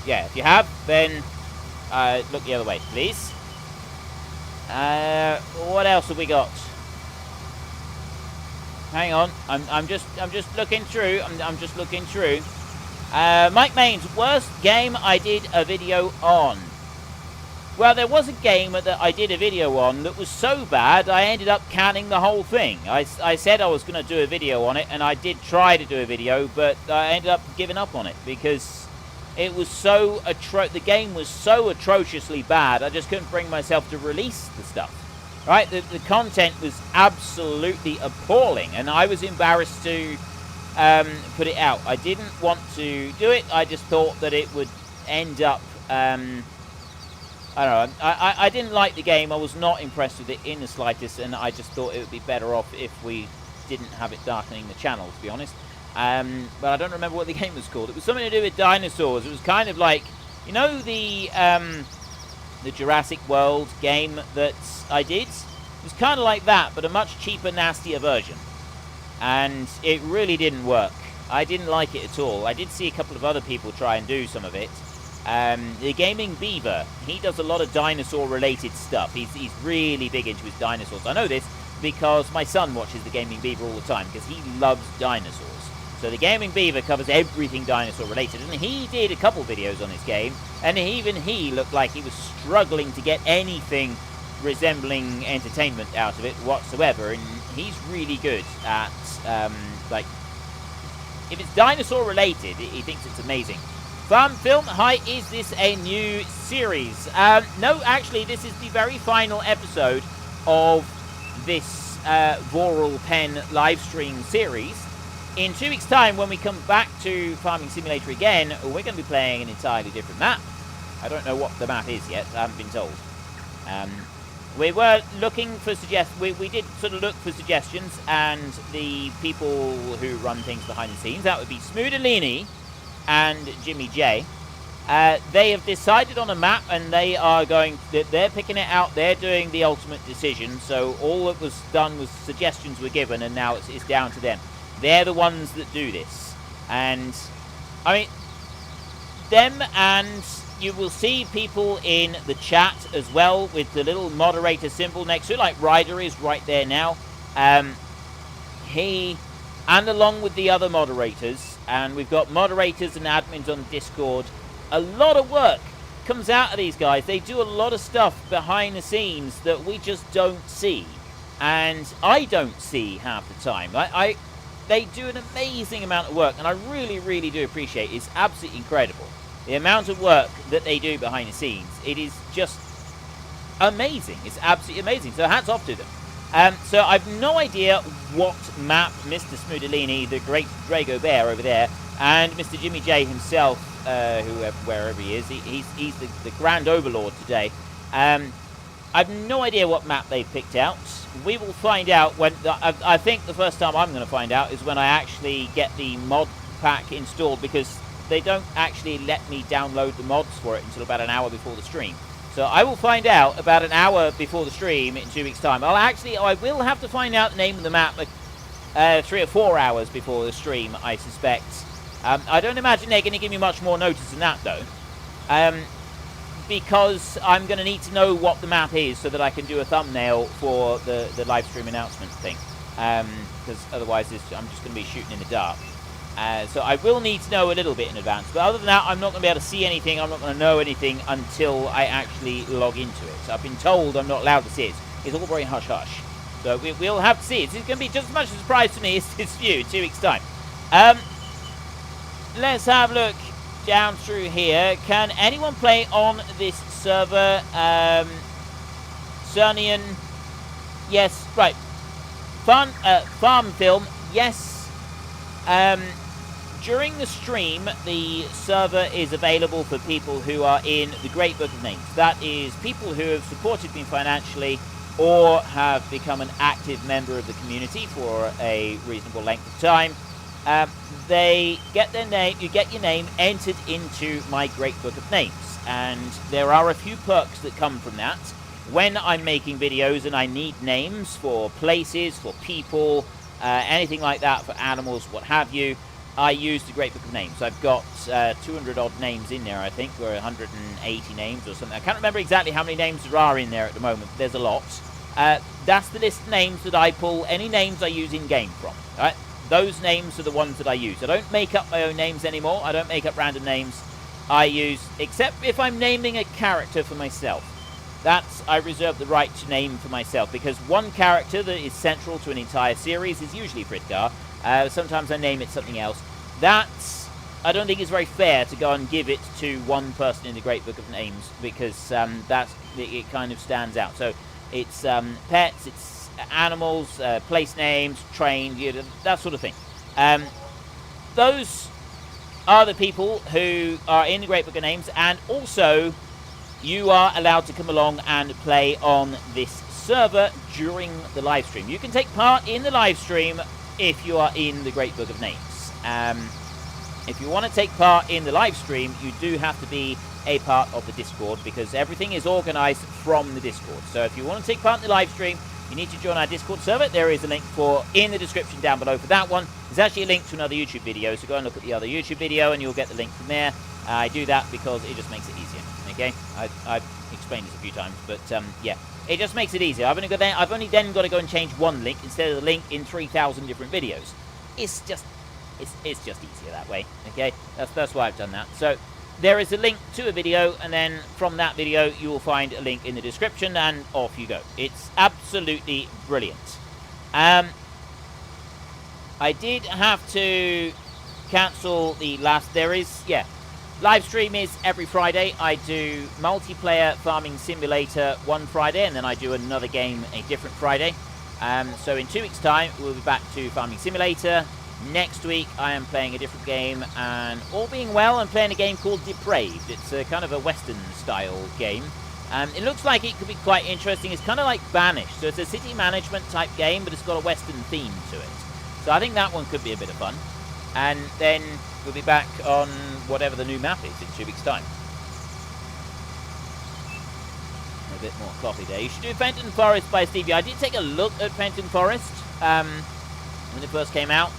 yeah, if you have, then look the other way, please. What else have we got? Hang on, I'm just looking through. I'm just looking through. Mike Main's worst game I did a video on. Well, there was a game that I did a video on that was so bad, I ended up canning the whole thing. I said I was going to do a video on it, and I did try to do a video, but I ended up giving up on it because it was so the game was so atrociously bad, I just couldn't bring myself to release the stuff. Right? The content was absolutely appalling, and I was embarrassed to put it out. I didn't want to do it. I just thought that it would end up... I don't know, I didn't like the game. I was not impressed with it in the slightest, and I just thought it would be better off if we didn't have it darkening the channel, to be honest. But I don't remember what the game was called. It was something to do with dinosaurs. It was kind of like, you know, the Jurassic World game that I did? It was kind of like that, but a much cheaper, nastier version. And it really didn't work. I didn't like it at all. I did see a couple of other people try and do some of it. The Gaming Beaver, he does a lot of dinosaur-related stuff. He's really big into his dinosaurs. I know this because my son watches the Gaming Beaver all the time because he loves dinosaurs. So the Gaming Beaver covers everything dinosaur-related, and he did a couple videos on his game, and even he looked like he was struggling to get anything resembling entertainment out of it whatsoever, and he's really good at, like, if it's dinosaur-related, he thinks it's amazing. Farm Film, hi, is this a new series? No, actually, this is the very final episode of this Voralpen live stream series. In 2 weeks' time, when we come back to Farming Simulator again, we're going to be playing an entirely different map. I don't know what the map is yet, I haven't been told. We were looking for we did sort of look for suggestions, and the people who run things behind the scenes, that would be Smoodalini and Jimmy J. They have decided on a map, and they're picking it out. They're doing the ultimate decision. So all that was done was suggestions were given, and now it's down to them. They're the ones that do this. And I mean, them and you will see people in the chat as well with the little moderator symbol next to it, like Ryder is right there now. He, and along with the other moderators, and we've got moderators and admins on Discord, a lot of work comes out of these guys. They do a lot of stuff behind the scenes that we just don't see, and I don't see half the time. They do an amazing amount of work, and I really, really do appreciate it. It's absolutely incredible. The amount of work that they do behind the scenes, it is just amazing. It's absolutely amazing. So hats off to them. So I've no idea what map Mr. Smoodelini, the great Drago Bear over there, and Mr. Jimmy J himself, wherever he is, he's the Grand Overlord today. I've no idea what map they picked out. We will find out when... I think the first time I'm going to find out is when I actually get the mod pack installed, because they don't actually let me download the mods for it until about an hour before the stream. So I will find out about an hour before the stream in 2 weeks' time. I will have to find out the name of the map like 3 or 4 hours before the stream, I suspect. I don't imagine they're going to give me much more notice than that, though. Because I'm going to need to know what the map is so that I can do a thumbnail for the live stream announcement thing. Because otherwise I'm just going to be shooting in the dark. So I will need to know a little bit in advance. But other than that, I'm not going to be able to see anything. I'm not going to know anything until I actually log into it. So I've been told I'm not allowed to see it. It's all very hush-hush. So we'll have to see it. It's going to be just as much a surprise to me as it's for you in 2 weeks' time. Let's have a look down through here. Can anyone play on this server? Cernian. Yes, right. Farm Film. Yes. During the stream, the server is available for people who are in the Great Book of Names. That is people who have supported me financially or have become an active member of the community for a reasonable length of time. They get their name, you get your name entered into my Great Book of Names, and there are a few perks that come from that. When I'm making videos and I need names for places, for people, anything like that, for animals, what have you, I use the Great Book of Names. I've got 200 odd names in there, I think, or 180 names or something. I can't remember exactly how many names there are in there at the moment. There's a lot. That's the list of names that I pull any names I use in-game from. All right? Those names are the ones that I use. I don't make up my own names anymore. I don't make up random names. I use, except if I'm naming a character for myself. I reserve the right to name for myself, because one character that is central to an entire series is usually Fritgar. Sometimes I name it something else. I don't think it's very fair to go and give it to one person in the Great Book of Names, because it kind of stands out. So it's pets, it's animals, place names, train, that sort of thing. Those are the people who are in the Great Book of Names, and also you are allowed to come along and play on this server during the live stream. You can take part in the live stream if you are in the Great Book of Names. If you want to take part in the live stream, you do have to be a part of the Discord, because everything is organized from the Discord. So if you want to take part in the live stream, you need to join our Discord server. There is a link in the description down below for that one. There's actually a link to another YouTube video, so go and look at the other YouTube video and you'll get the link from there. I do that because it just makes it easier. Okay, I've explained this a few times, but yeah, it just makes it easier. I've only then got to go and change one link instead of the link in 3,000 different videos. It's just easier that way. Okay, that's why I've done that. So there is a link to a video, and then from that video you will find a link in the description, and off you go. It's absolutely brilliant. I did have to cancel the last. Live stream is every Friday. I do multiplayer farming simulator one Friday, and then I do another game a different Friday. So in 2 weeks' time, we'll be back to farming simulator. Next week, I am playing a different game, and all being well, I'm playing a game called Depraved. It's a kind of a Western-style game. It looks like it could be quite interesting. It's kind of like Banished, so it's a city management type game, but it's got a Western theme to it. So I think that one could be a bit of fun. And then we'll be back on whatever the new map is in 2 weeks' time. A bit more coffee there. You should do Fenton Forest by Stevie. I did take a look at Fenton Forest when it first came out.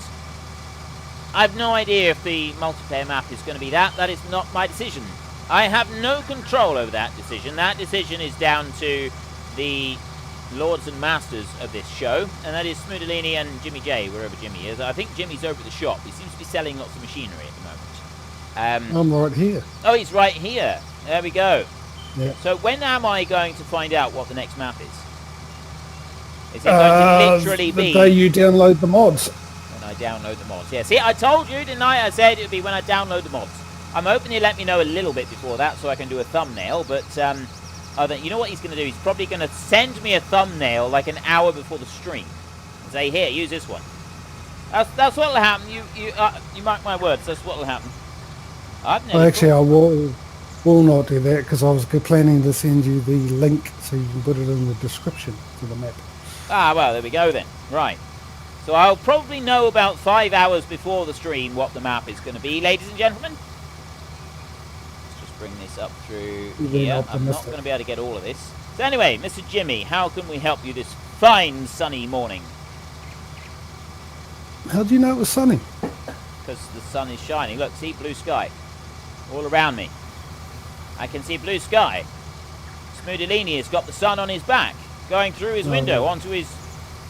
I have no idea if the multiplayer map is going to be that. That is not my decision. I have no control over that decision. That decision is down to the lords and masters of this show, and that is Smoodelini and Jimmy J, wherever Jimmy is. I think Jimmy's over at the shop. He seems to be selling lots of machinery at the moment. I'm right here. Oh, he's right here. There we go. Yeah. So when am I going to find out what the next map is? Is it going to literally be... The day you download the mods. When I download the mods. Yeah, see, I told you, didn't I? I said it would be when I download the mods. I'm hoping he'll let me know a little bit before that so I can do a thumbnail, but you know what he's going to do? He's probably going to send me a thumbnail like an hour before the stream. And say, here, use this one. That's what will happen. You mark my words, that's what will happen. Actually, I will not do that because I was planning to send you the link so you can put it in the description for the map. Ah, well, there we go then. Right. So I'll probably know about 5 hours before the stream what the map is going to be, ladies and gentlemen. Let's just bring this up through here. I'm not going to be able to get all of this. So anyway, Mr. Jimmy, how can we help you this fine sunny morning? How do you know it was sunny? Because the sun is shining. Look, see blue sky all around me. I can see blue sky. Smoodelini has got the sun on his back, going through his window onto his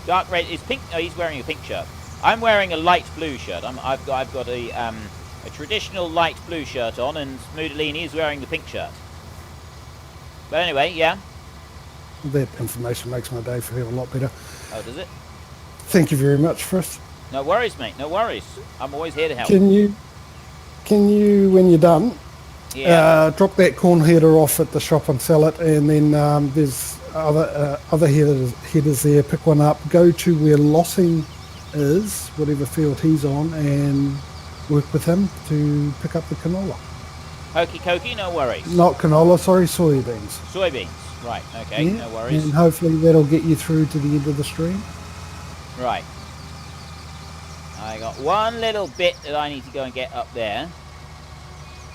dark red. His pink. Oh, he's wearing a pink shirt. I'm wearing a light blue shirt. I've got a traditional light blue shirt on, and Smoodelini is wearing the pink shirt. But anyway, yeah. That information makes my day feel a lot better. Oh, does it? Thank you very much, Chris. No worries, mate. No worries. I'm always here to help. Can you, when you're done, drop that corn header off at the shop and sell it, and then there's other headers there. Pick one up. Go to where Lossing is, whatever field he's on, and work with him to pick up the canola. Okie dokie, no worries. Not canola, sorry, soybeans. Soybeans, right? Okay, Yeah, no worries. and hopefully that'll get you through to the end of the stream. Right. I got one little bit that I need to go and get up there,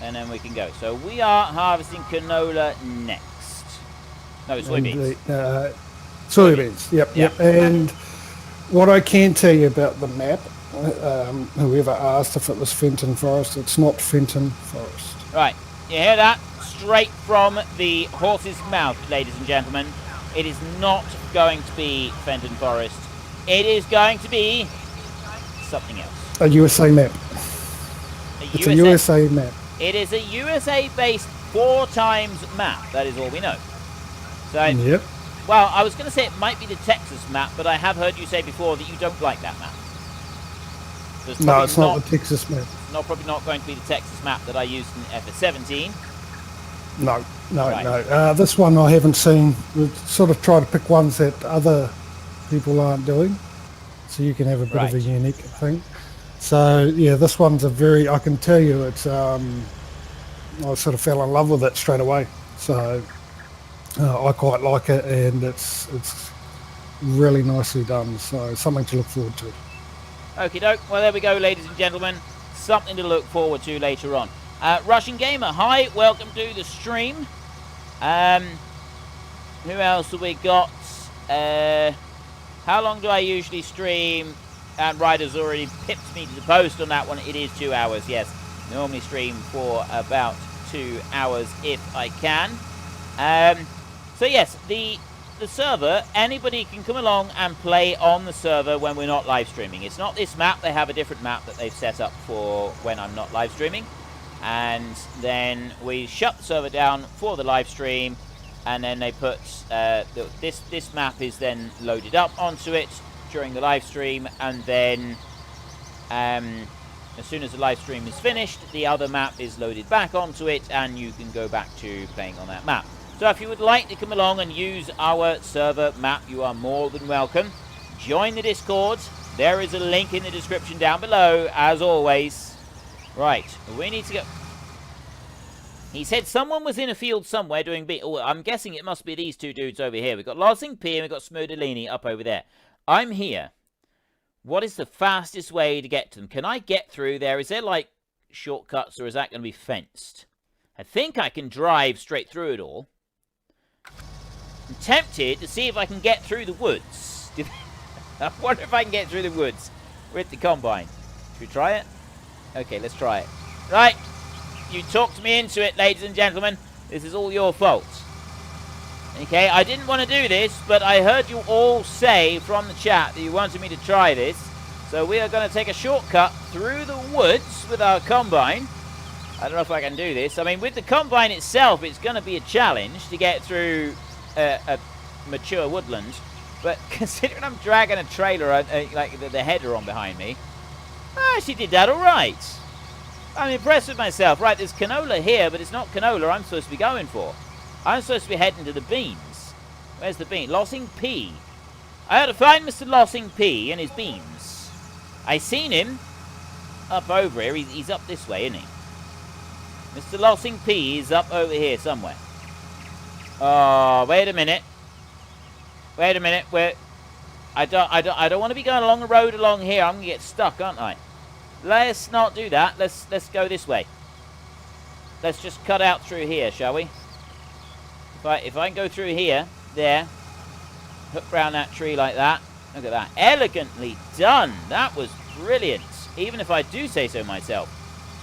and then we can go. So we are harvesting canola next. No, soybeans. Soybeans, yep. And what I can tell you about the map, whoever asked if it was Fenton Forest, it's not Fenton Forest. Right, you hear that? Straight from the horse's mouth, ladies and gentlemen. It is not going to be Fenton Forest. It is going to be something else. A USA map. It's a USA map. It is a USA-based 4 times map. That is all we know. So, yep. Well, I was going to say it might be the Texas map, but I have heard you say before that you don't like that map. So No, it's not the Texas map. Probably not going to be the Texas map that I used in FS19. No. Right. This one I haven't seen. We sort of try to pick ones that other people aren't doing, so you can have a bit of a unique thing. So yeah, this one's I can tell you it's I sort of fell in love with it straight away. So I quite like it, and it's really nicely done. So something to look forward to. Okie doke. Well, there we go, ladies and gentlemen. Something to look forward to later on. Russian Gamer, hi, welcome to the stream. Who else have we got? How long do I usually stream? And Ryder's already pipped me to the post on that one. It is 2 hours, yes. Normally stream for about 2 hours if I can. So yes, the server, anybody can come along and play on the server when we're not live streaming. It's not this map. They have a different map that they've set up for when I'm not live streaming. And then we shut the server down for the live stream, and then they put this map is then loaded up onto it during the live stream, and then as soon as the live stream is finished, the other map is loaded back onto it, and you can go back to playing on that map. So if you would like to come along and use our server map, you are more than welcome. Join the Discord. There is a link in the description down below, as always. Right, we need to go. He said someone was in a field somewhere doing Oh, I'm guessing it must be these two dudes over here. We've got Lossing P and we've got Smoodelini up over there. I'm here. What is the fastest way to get to them? Can I get through there? Is there, like, shortcuts, or is that going to be fenced? I think I can drive straight through it all. I'm tempted to see if I can get through the woods. I wonder if I can get through the woods with the combine. Should we try it? Okay, let's try it. Right. You talked me into it, ladies and gentlemen. This is all your fault. Okay, I didn't want to do this, but I heard you all say from the chat that you wanted me to try this. So we are going to take a shortcut through the woods with our combine. I don't know if I can do this. I mean, with the combine itself, it's going to be a challenge to get through a mature woodland. But considering I'm dragging a trailer, like the header on behind me, I actually did that all right. I'm impressed with myself. Right, there's canola here, but it's not canola I'm supposed to be going for. I'm supposed to be heading to the beans. Where's the bean? Lossing P. I had to find Mr. Lossing P and his beans. I seen him up over here. He's up this way, isn't he? Mr. Lossing P is up over here somewhere. Oh, wait a minute. Wait a minute. I don't want to be going along the road along here. I'm gonna get stuck, aren't I? Let's not do that. Let's go this way. Let's just cut out through here, shall we? If I can go through here, there, hook round that tree like that. Look at that. Elegantly done. That was brilliant. Even if I do say so myself.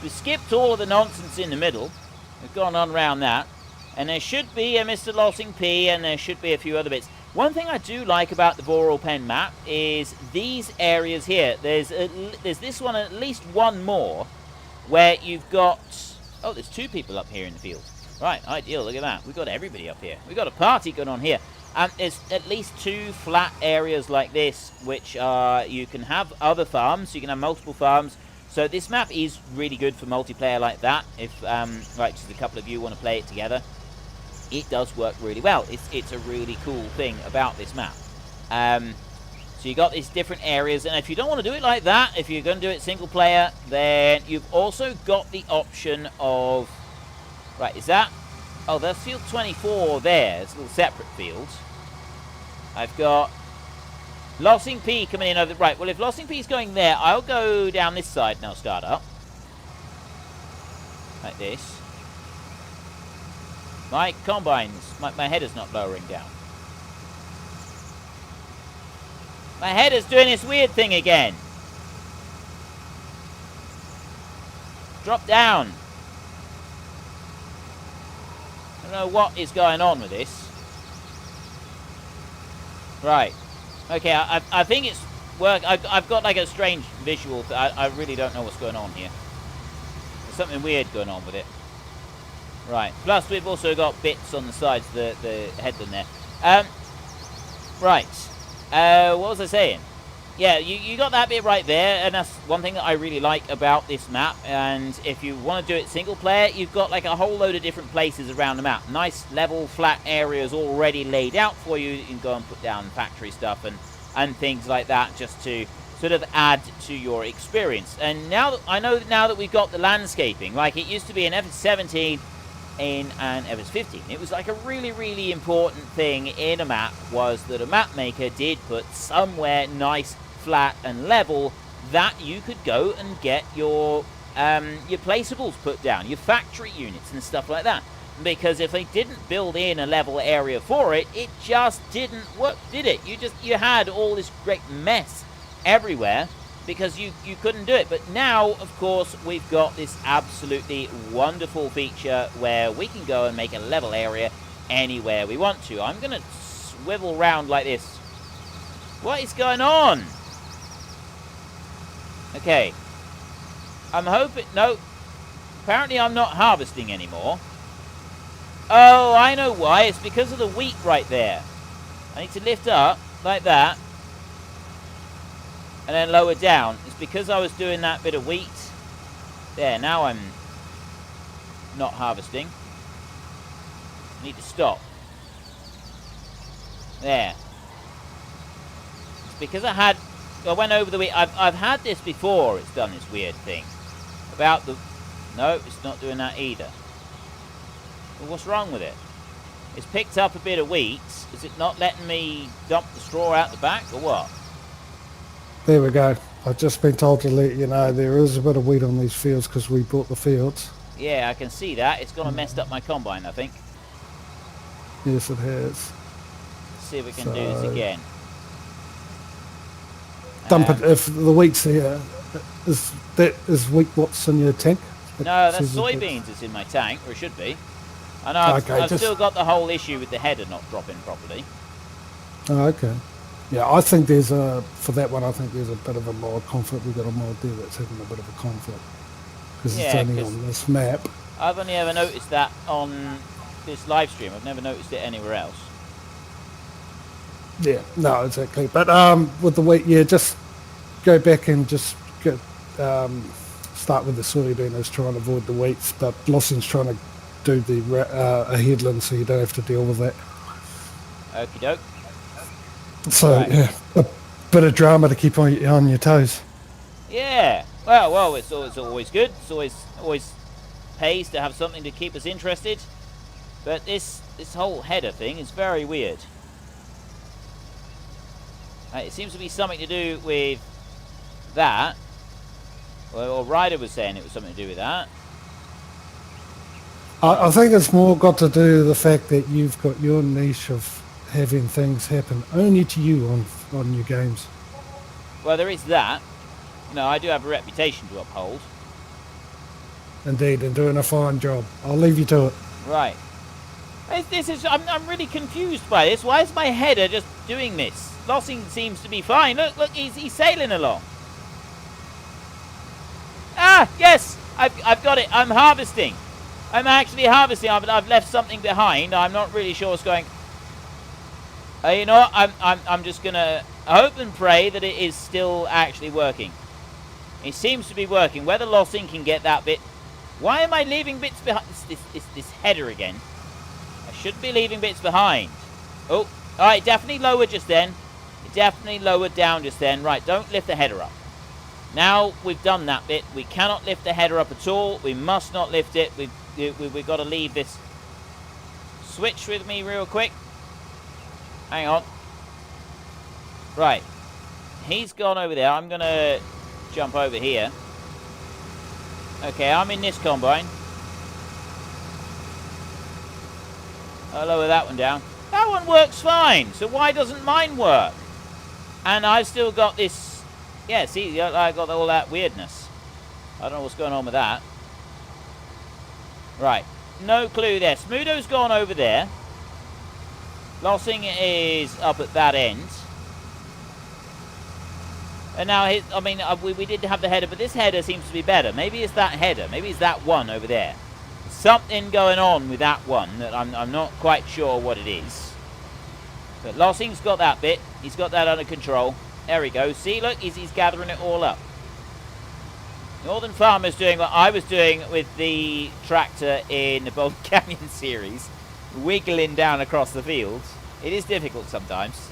We skipped all of the nonsense in the middle. We've gone on round that. And there should be a Mr. Lossing P, and there should be a few other bits. One thing I do like about the Voralpen map is these areas here. There's this one, at least one more, where you've got... Oh, there's 2 people up here in the field. Right, ideal, look at that. We've got everybody up here. We've got a party going on here. There's at least 2 flat areas like this, which you can have other farms. You can have multiple farms. So this map is really good for multiplayer like that. If, like, just a couple of you want to play it together. It does work really well. It's a really cool thing about this map. So you got these different areas, and if you don't want to do it like that, if you're going to do it single player, then you've also got the option of... Right, is that... Oh, there's field 24 there. It's a little separate field. I've got Lossing P coming in over... Right, well, if Lossing P is going there, I'll go down this side and I'll start up. Like this. My combines, my header's not lowering down. My header's doing this weird thing again. Drop down. I don't know what is going on with this. Right. Okay, I think it's work. I've got like a strange visual. I really don't know what's going on here. There's something weird going on with it. Right. Plus, we've also got bits on the sides of the headland there. Right. What was I saying? Yeah, you got that bit right there, and that's one thing that I really like about this map. And if you want to do it single player, you've got like a whole load of different places around the map. Nice, level, flat areas already laid out for you. You can go and put down factory stuff and things like that just to sort of add to your experience. And now I know now that we've got the landscaping, like it used to be in FS17, in an FS15. It was like a really, really important thing in a map was that a map maker did put somewhere nice, flat and level that you could go and get your placeables put down, your factory units and stuff like that. Because if they didn't build in a level area for it, it just didn't work, did it? You had all this great mess everywhere because you couldn't do it. But now, of course, we've got this absolutely wonderful feature where we can go and make a level area anywhere we want to. I'm going to swivel round like this. What is going on? Okay. I'm hoping... No. Apparently I'm not harvesting anymore. Oh, I know why. It's because of the wheat right there. I need to lift up like that. And then lower down. It's because I was doing that bit of wheat. There, now I'm not harvesting. I need to stop. There. It's because I went over the wheat. I've had this before. It's done this weird thing. About the... No, it's not doing that either. Well, what's wrong with it? It's picked up a bit of wheat. Is it not letting me dump the straw out the back or what? There we go. I've just been told to let you know there is a bit of wheat on these fields because we bought the fields. Yeah, I can see that. It's gone and messed up my combine, I think. Yes, it has. Let's see if we can do this again. Dump it if the wheat's there. Is wheat what's in your tank? No, that's says it's- soybeans that's in my tank, or it should be. I know I've still got the whole issue with the header not dropping properly. Oh, okay. Yeah, I think there's for that one, I think there's a bit of a mod conflict. We've got a mod there that's having a bit of a conflict. Because it's only on this map. I've only ever noticed that on this live stream. I've never noticed it anywhere else. Yeah, no, exactly. But with the wheat, yeah, just go back and just get, start with the soybeaners, try and avoid the wheats. But Lawson's trying to do the a headland, so you don't have to deal with that. Okie doke. So Right. yeah, a bit of drama to keep on your toes. Yeah. Well, it's always good. It's always pays to have something to keep us interested. But this whole header thing is very weird. It seems to be something to do with that. Or Ryder was saying it was something to do with that. I think it's more got to do with the fact that you've got your niche of having things happen only to you on your games. Well, there is that. You know, I do have a reputation to uphold. Indeed, and doing a fine job. I'll leave you to it. Right. I'm really confused by this. Why is my header just doing this? Lossing seems to be fine. Look, he's sailing along. Ah, yes, I've got it. I'm harvesting. I'm actually harvesting. I've left something behind. I'm not really sure what's going. You know what? I'm just gonna hope and pray that it is still actually working. It seems to be working. Whether Lossing can get that bit. Why am I leaving bits behind? This header again. I shouldn't be leaving bits behind. Oh, all right. Definitely lower just then. It definitely lowered down just then. Right. Don't lift the header up. Now we've done that bit. We cannot lift the header up at all. We must not lift it. We've got to leave this. Switch with me real quick. Hang on. Right. He's gone over there. I'm going to jump over here. Okay, I'm in this combine. I'll lower that one down. That one works fine. So why doesn't mine work? And I've still got this. Yeah, see, I got all that weirdness. I don't know what's going on with that. Right. No clue there. Smoodo's gone over there. Lossing is up at that end. And now, we did have the header, but this header seems to be better. Maybe it's that header. Maybe it's that one over there. Something going on with that one that I'm not quite sure what it is. But Lossing's got that bit. He's got that under control. There we go. See, look, he's gathering it all up. Northern Farmer's doing what I was doing with the tractor in the Boulder Canyon series. Wiggling down across the fields. It is difficult sometimes.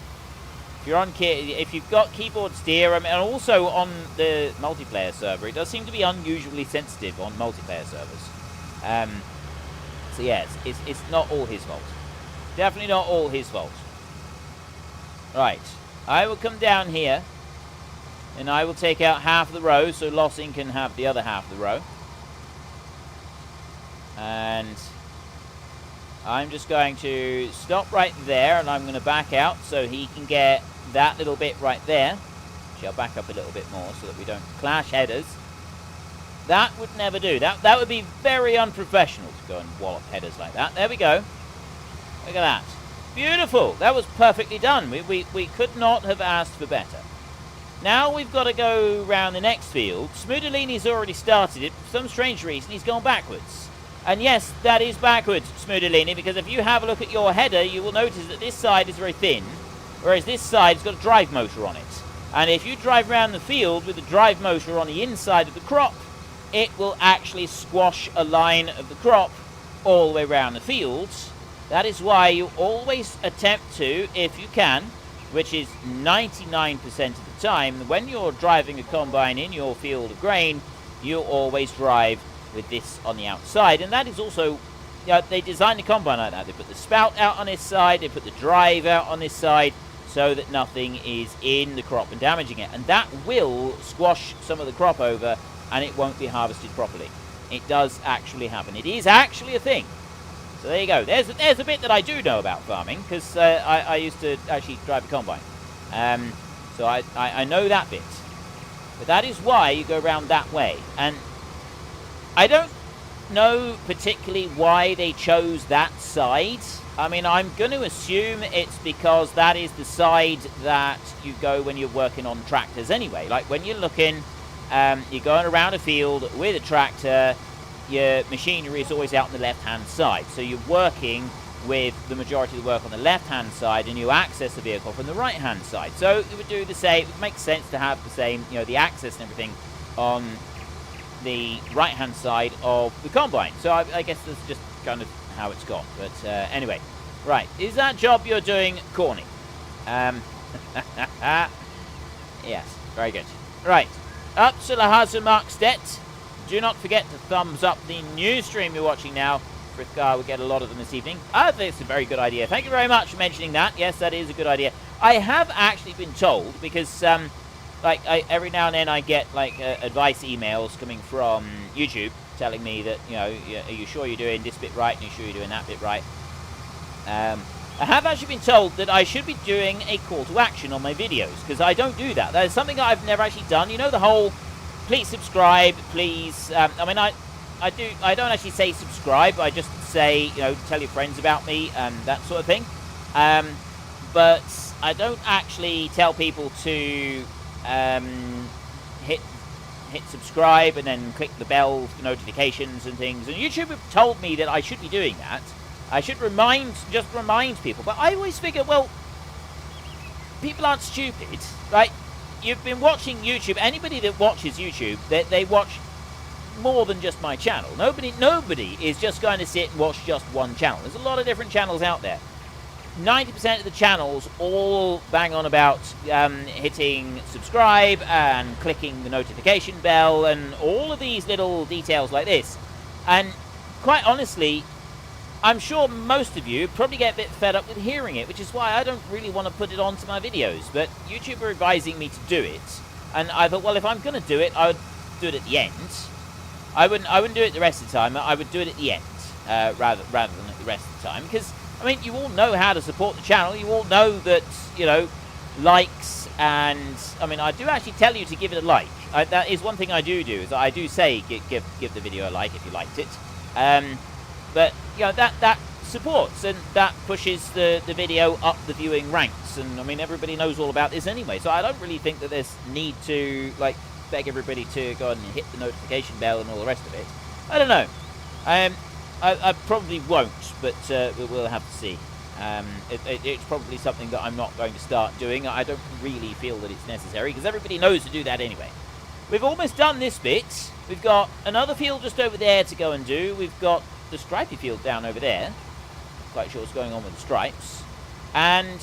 If you've got keyboard steer, and also on the multiplayer server, it does seem to be unusually sensitive on multiplayer servers. So yeah, it's not all his fault. Definitely not all his fault. Right, I will come down here, and I will take out half of the row, so Lossing can have the other half of the row. And I'm just going to stop right there, and I'm going to back out so he can get that little bit right there. Actually, I'll back up a little bit more so that we don't clash headers. That would never do. That would be very unprofessional to go and wallop headers like that. There we go. Look at that. Beautiful. That was perfectly done. We could not have asked for better. Now we've got to go round the next field. Smooderlini's already started it. For some strange reason, he's gone backwards. And yes, that is backwards, Smooderlini, because if you have a look at your header, you will notice that this side is very thin, whereas this side's got a drive motor on it. And if you drive around the field with the drive motor on the inside of the crop, it will actually squash a line of the crop all the way around the fields. That is why you always attempt to, if you can, which is 99% of the time, when you're driving a combine in your field of grain, you always drive with this on the outside. And that is also, you know, they designed the combine like that. They put the spout out on this side, they put the drive out on this side, so that nothing is in the crop and damaging it. And that will squash some of the crop over, and it won't be harvested properly. It does actually happen. It is actually a thing. So there you go. There's a bit that I do know about farming, because I used to actually drive a combine. So I know that bit. But that is why you go around that way. And I don't know particularly why they chose that side. I mean, I'm going to assume it's because that is the side that you go when you're working on tractors anyway. Like when you're looking, you're going around a field with a tractor, your machinery is always out on the left-hand side. So you're working with the majority of the work on the left-hand side, and you access the vehicle from the right-hand side. So it would do the same. It would make sense to have the same, you know, the access and everything on the right-hand side of the combine. So I guess that's just kind of how it's gone. But anyway, right. Is that job you're doing corny? Yes, very good. Right. Up to Lahaza Markstedt. Do not forget to thumbs up the new stream you're watching now. Frithgar will get a lot of them this evening. I think it's a very good idea. Thank you very much for mentioning that. Yes, that is a good idea. I have actually been told, because like every now and then I get like advice emails coming from YouTube telling me that, you know, are you sure you're doing this bit right? Are you sure you're doing that bit right? I have actually been told that I should be doing a call to action on my videos, because I don't do that. That is something that I've never actually done. You know, the whole please subscribe, please. I mean, I don't actually say subscribe. I just say, you know, tell your friends about me and that sort of thing. But I don't actually tell people to hit subscribe and then click the bell for notifications and things. And YouTube have told me that I should be doing that. I should just remind people. But I always figure, well, people aren't stupid, right? You've been watching YouTube. Anybody that watches YouTube, they watch more than just my channel. Nobody is just going to sit and watch just one channel. There's a lot of different channels out there. 90% of the channels all bang on about hitting subscribe and clicking the notification bell and all of these little details like this. And quite honestly, I'm sure most of you probably get a bit fed up with hearing it, which is why I don't really want to put it onto my videos. But YouTube are advising me to do it, and I thought, well, if I'm going to do it, I would do it at the end. I wouldn't do it the rest of the time. I would do it at the end rather than at the rest of the time, because I mean, you all know how to support the channel. You all know that, you know, likes, and I mean, I do actually tell you to give it a like. That is one thing I do, is I do say give the video a like if you liked it. But you know, that supports and that pushes the video up the viewing ranks. And I mean, everybody knows all about this anyway, so I don't really think that there's need to like beg everybody to go and hit the notification bell and all the rest of it. I don't know. I probably won't, but we'll have to see. It's probably something that I'm not going to start doing. I don't really feel that it's necessary, because everybody knows to do that anyway. We've almost done this bit. We've got another field just over there to go and do. We've got the stripy field down over there. Quite sure what's going on with the stripes. And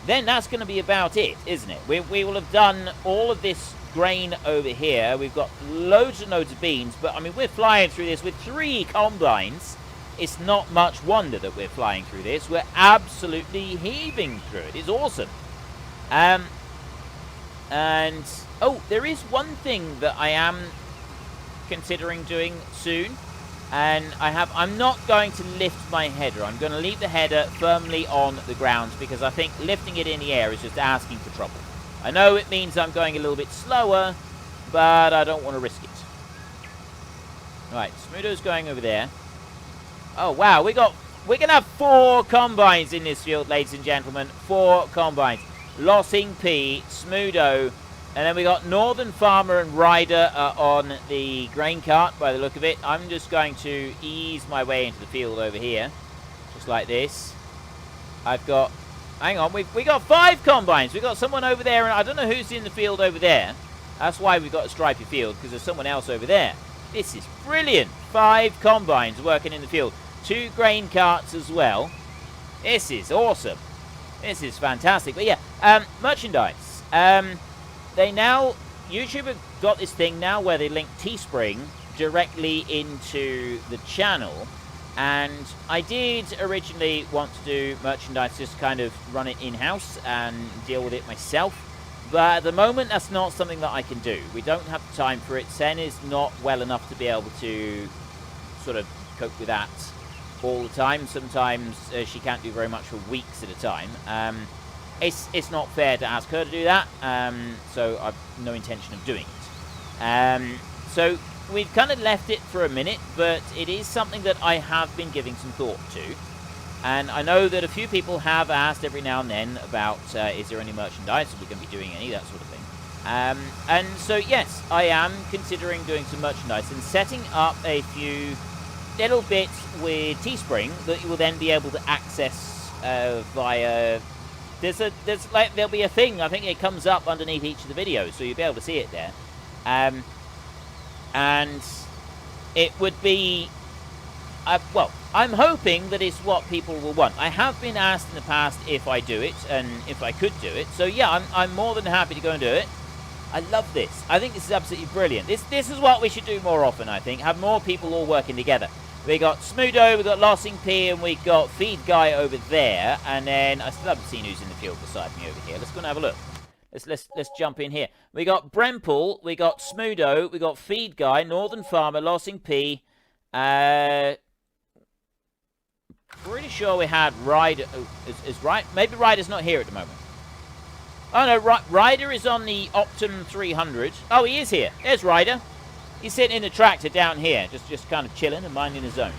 then that's going to be about it, isn't it? We will have done all of this grain over here. We've got loads and loads of beans, but I mean, we're flying through this with 3 combines. It's not much wonder that we're flying through this. We're absolutely heaving through it. It's awesome. And oh, there is one thing that I am considering doing soon, and I'm not going to lift my header. I'm going to leave the header firmly on the ground, because I think lifting it in the air is just asking for trouble. I know it means I'm going a little bit slower, but I don't want to risk it. Right, Smoodo's going over there. Oh, wow, we're going to have 4 combines in this field, ladies and gentlemen. 4 combines. Lossing P, Smoodo, and then we got Northern Farmer and Ryder on the grain cart, by the look of it. I'm just going to ease my way into the field over here, just like this. I've got... Hang on, we got 5 combines. We've got someone over there, and I don't know who's in the field over there. That's why we've got a stripy field, because there's someone else over there. This is brilliant. 5 combines working in the field. 2 grain carts as well. This is awesome. This is fantastic. But yeah, merchandise. YouTube have got this thing now where they link Teespring directly into the channel. And I did originally want to do merchandise, just kind of run it in-house and deal with it myself. But at the moment, that's not something that I can do. We don't have the time for it. Sen is not well enough to be able to sort of cope with that all the time. Sometimes she can't do very much for weeks at a time. It's not fair to ask her to do that, so I've no intention of doing it. So we've kind of left it for a minute, but it is something that I have been giving some thought to. And I know that a few people have asked every now and then about, is there any merchandise? Are we going to be doing any, that sort of thing. And so, yes, I am considering doing some merchandise and setting up a few little bits with Teespring that you will then be able to access via... there'll be a thing, I think it comes up underneath each of the videos, so you'll be able to see it there. And it would be... well, I'm hoping that it's what people will want. I have been asked in the past if I do it, and if I could do it. So yeah, I'm more than happy to go and do it. I love this. I think this is absolutely brilliant. This is what we should do more often, I think. Have more people all working together. We got Smudo, we got Lossing P, and we got Feed Guy over there. And then I still haven't seen who's in the field beside me over here. Let's go and have a look. Let's jump in here. We got Brempool, we got Smudo, we got Feed Guy, Northern Farmer, Lossing P. Pretty sure we had Ryder. Oh, is right? Maybe Ryder's not here at the moment. Oh no, Ryder is on the Optum 300. Oh, he is here. There's Ryder. He's sitting in the tractor down here, just kind of chilling and minding his own.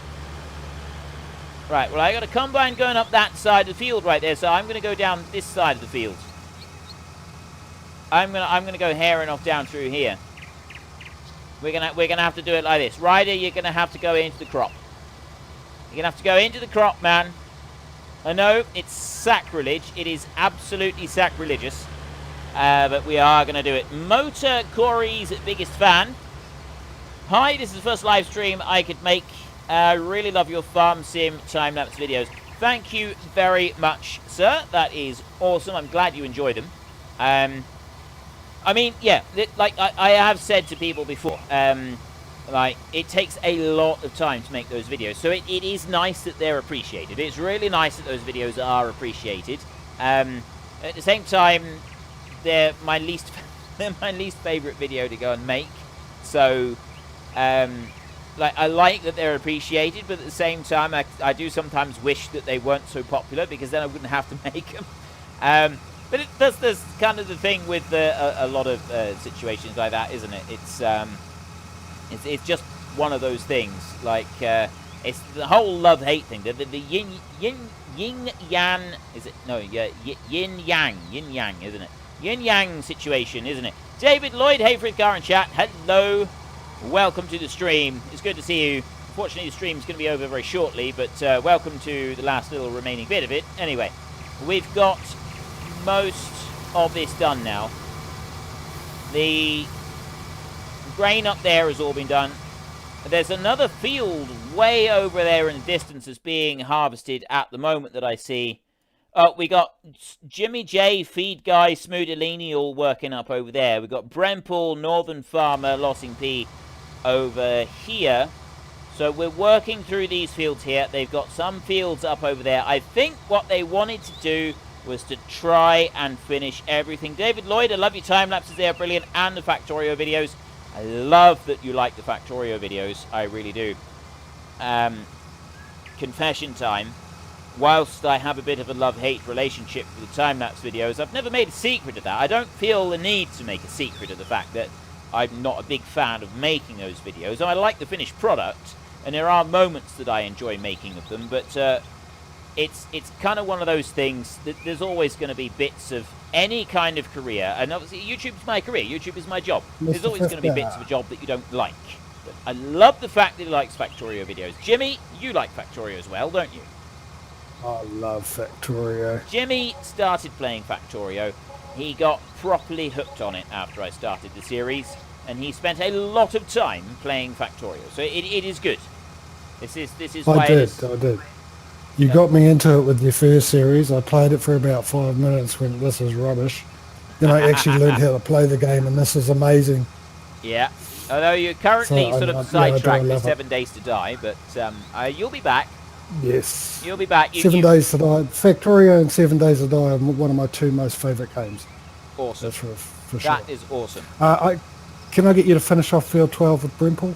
Right. Well, I got a combine going up that side of the field right there, so I'm going to go down this side of the field. I'm gonna go herring off down through here. We're gonna have to do it like this. Ryder, you're gonna have to go into the crop. You're going to have to go into the crop, man. I know, it's sacrilege. It is absolutely sacrilegious. But we are going to do it. Motor Corey's biggest fan. Hi, this is the first live stream I could make. Really love your farm sim time-lapse videos. Thank you very much, sir. That is awesome. I'm glad you enjoyed them. I mean, yeah, like I have said to people before, like, it takes a lot of time to make those videos, so it is nice that they're appreciated. It's really nice that those videos are appreciated. At the same time, they're my least favorite video to go and make. So, like, I like that they're appreciated, but at the same time, I do sometimes wish that they weren't so popular, because then I wouldn't have to make them. But there's kind of the thing with a lot of situations like that, isn't it? It's just one of those things. Like, it's the whole love-hate thing. The yin-yang, is it? No, yeah, yin-yang, isn't it? Yin-yang situation, isn't it? David Lloyd, hey, Frithgar in chat. Hello. Welcome to the stream. It's good to see you. Unfortunately, the stream's going to be over very shortly, but welcome to the last little remaining bit of it. Anyway, we've got most of this done now. The grain up there has all been done. There's another field way over there in the distance that's being harvested at the moment that I see. Oh, we got Jimmy J, Feed Guy, Smoodalini all working up over there. We've got Brempool, Northern Farmer, Lossing P over here. So we're working through these fields here. They've got some fields up over there. I think what they wanted to do was to try and finish everything. David Lloyd, I love your time lapses there, brilliant, and the Factorio videos. I love that you like the Factorio videos, I really do. Confession time. Whilst I have a bit of a love-hate relationship with the time-lapse videos, I've never made a secret of that. I don't feel the need to make a secret of the fact that I'm not a big fan of making those videos. I like the finished product, and there are moments that I enjoy making of them, but it's kind of one of those things that there's always going to be bits of any kind of career, and obviously YouTube's my career, YouTube is my job. There's always going to be bits of a job that you don't like. But I love the fact that he likes Factorio videos. Jimmy, you like Factorio as well, don't you? I love Factorio. Jimmy started playing Factorio. He got properly hooked on it after I started the series, and he spent a lot of time playing Factorio. So it is good. This is why I did. You got me into it with your first series. I played it for about 5 minutes when this is rubbish. Then I actually learned how to play the game, and this is amazing. Yeah. Although you're currently sort of sidetracked with 7 Days to Die, but you'll be back. Yes. You'll be back. 7 Days to Die. Factorio and 7 Days to Die are one of my two most favourite games. Awesome. That's for sure. That is awesome. Can I get you to finish off Field 12 with Brimpool?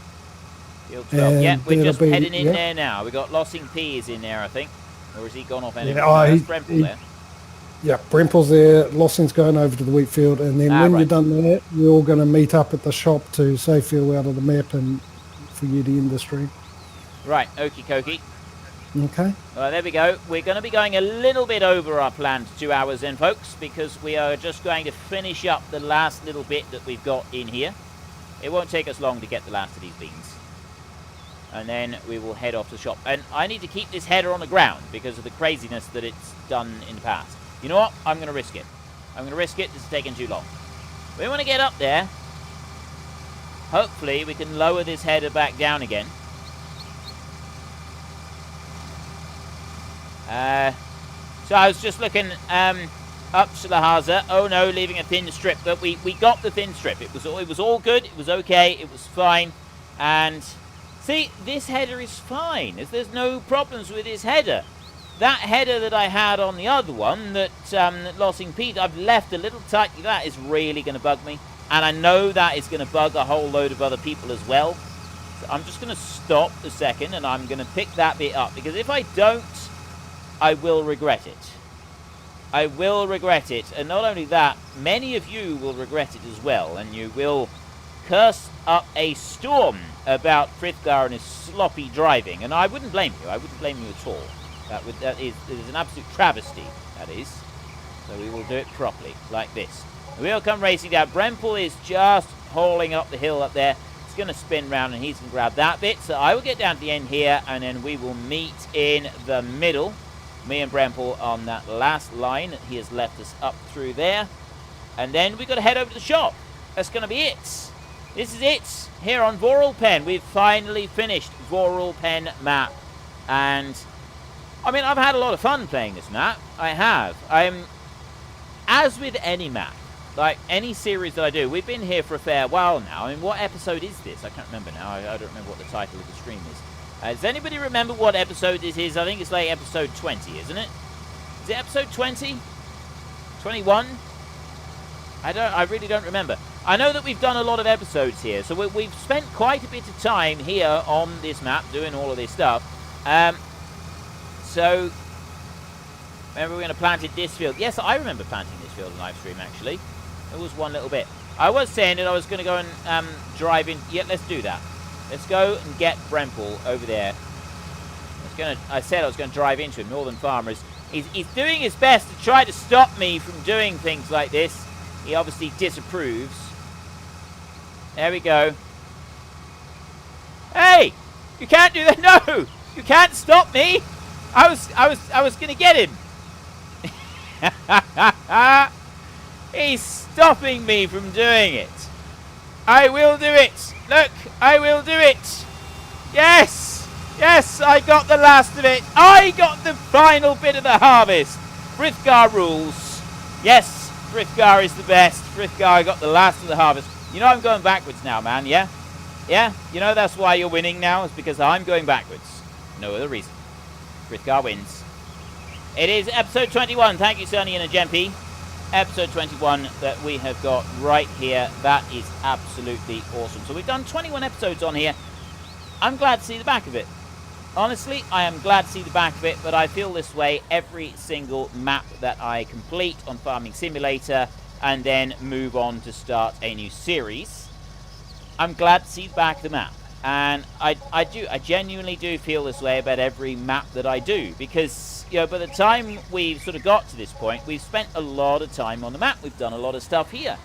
Field 12. Yeah, we're just heading in there now. We've got Lossing P is in there, I think. Or has he gone off anyway? Yeah, Brempool there. Yeah, Brempel's there, Lossing's going over to the wheat field, and then when right. you're done that, we're all going to meet up at the shop to say farewell to the map and for you to end the stream. Right, okie dokie. Okay. Well, there we go. We're going to be going a little bit over our planned 2 hours then, folks, because we are just going to finish up the last little bit that we've got in here. It won't take us long to get the last of these beans. And then we will head off to the shop. And I need to keep this header on the ground because of the craziness that it's done in the past. You know what? I'm going to risk it. I'm going to risk it. This is taking too long. We want to get up there. Hopefully, we can lower this header back down again. So I was just looking up Shalahaza. Oh no, leaving a thin strip. But we got the thin strip. It was all good. It was okay. It was fine. And see, this header is fine. There's no problems with this header. That header that I had on the other one, that Lossing Pete, I've left a little tight. That is really going to bug me. And I know that is going to bug a whole load of other people as well. So I'm just going to stop a second and I'm going to pick that bit up. Because if I don't, I will regret it. I will regret it. And not only that, many of you will regret it as well. And you will curse up a storm about Frithgar and his sloppy driving. And I wouldn't blame you. I wouldn't blame you at all. That is an absolute travesty, that is. So we will do it properly, like this. We'll come racing down. Brempel is just hauling up the hill up there. It's going to spin round and he's going to grab that bit. So I will get down to the end here and then we will meet in the middle. Me and Brempel on that last line that he has left us up through there. And then we've got to head over to the shop. That's going to be it. This is it here on Voralpen. We've finally finished Voralpen map. And I mean, I've had a lot of fun playing this map. I have. As with any map, like any series that I do, we've been here for a fair while now. I mean, what episode is this? I can't remember now. I don't remember what the title of the stream is. Does anybody remember what episode this is? I think it's like episode 20, isn't it? Is it episode 20? 21? I really don't remember. I know that we've done a lot of episodes here, so we've spent quite a bit of time here on this map doing all of this stuff. So, remember we're going to plant this field. Yes, I remember planting this field in live stream, actually. It was one little bit. I was saying that I was going to go and drive in. Yeah, let's do that. Let's go and get Brempel over there. I said I was going to drive into him, Northern Farmers. He's doing his best to try to stop me from doing things like this. He obviously disapproves. There we go. Hey! You can't do that. No! You can't stop me! I was going to get him. He's stopping me from doing it. I will do it. Look, I will do it. Yes. Yes, I got the last of it. I got the final bit of the harvest. Frithgar rules. Yes, Frithgar is the best. Frithgar got the last of the harvest. You know I'm going backwards now, man, yeah? Yeah? You know that's why you're winning now? It's because I'm going backwards. No other reason. Frithgar wins. It is episode 21. Thank you, Sonny and Ajempi. Episode 21 that we have got right here. That is absolutely awesome. So we've done 21 episodes on here. I'm glad to see the back of it. Honestly, I am glad to see the back of it, but I feel this way every single map that I complete on Farming Simulator and then move on to start a new series. I'm glad to see the back of the map. And I genuinely do feel this way about every map that I do, because, you know, by the time we've sort of got to this point, we've spent a lot of time on the map. We've done a lot of stuff here.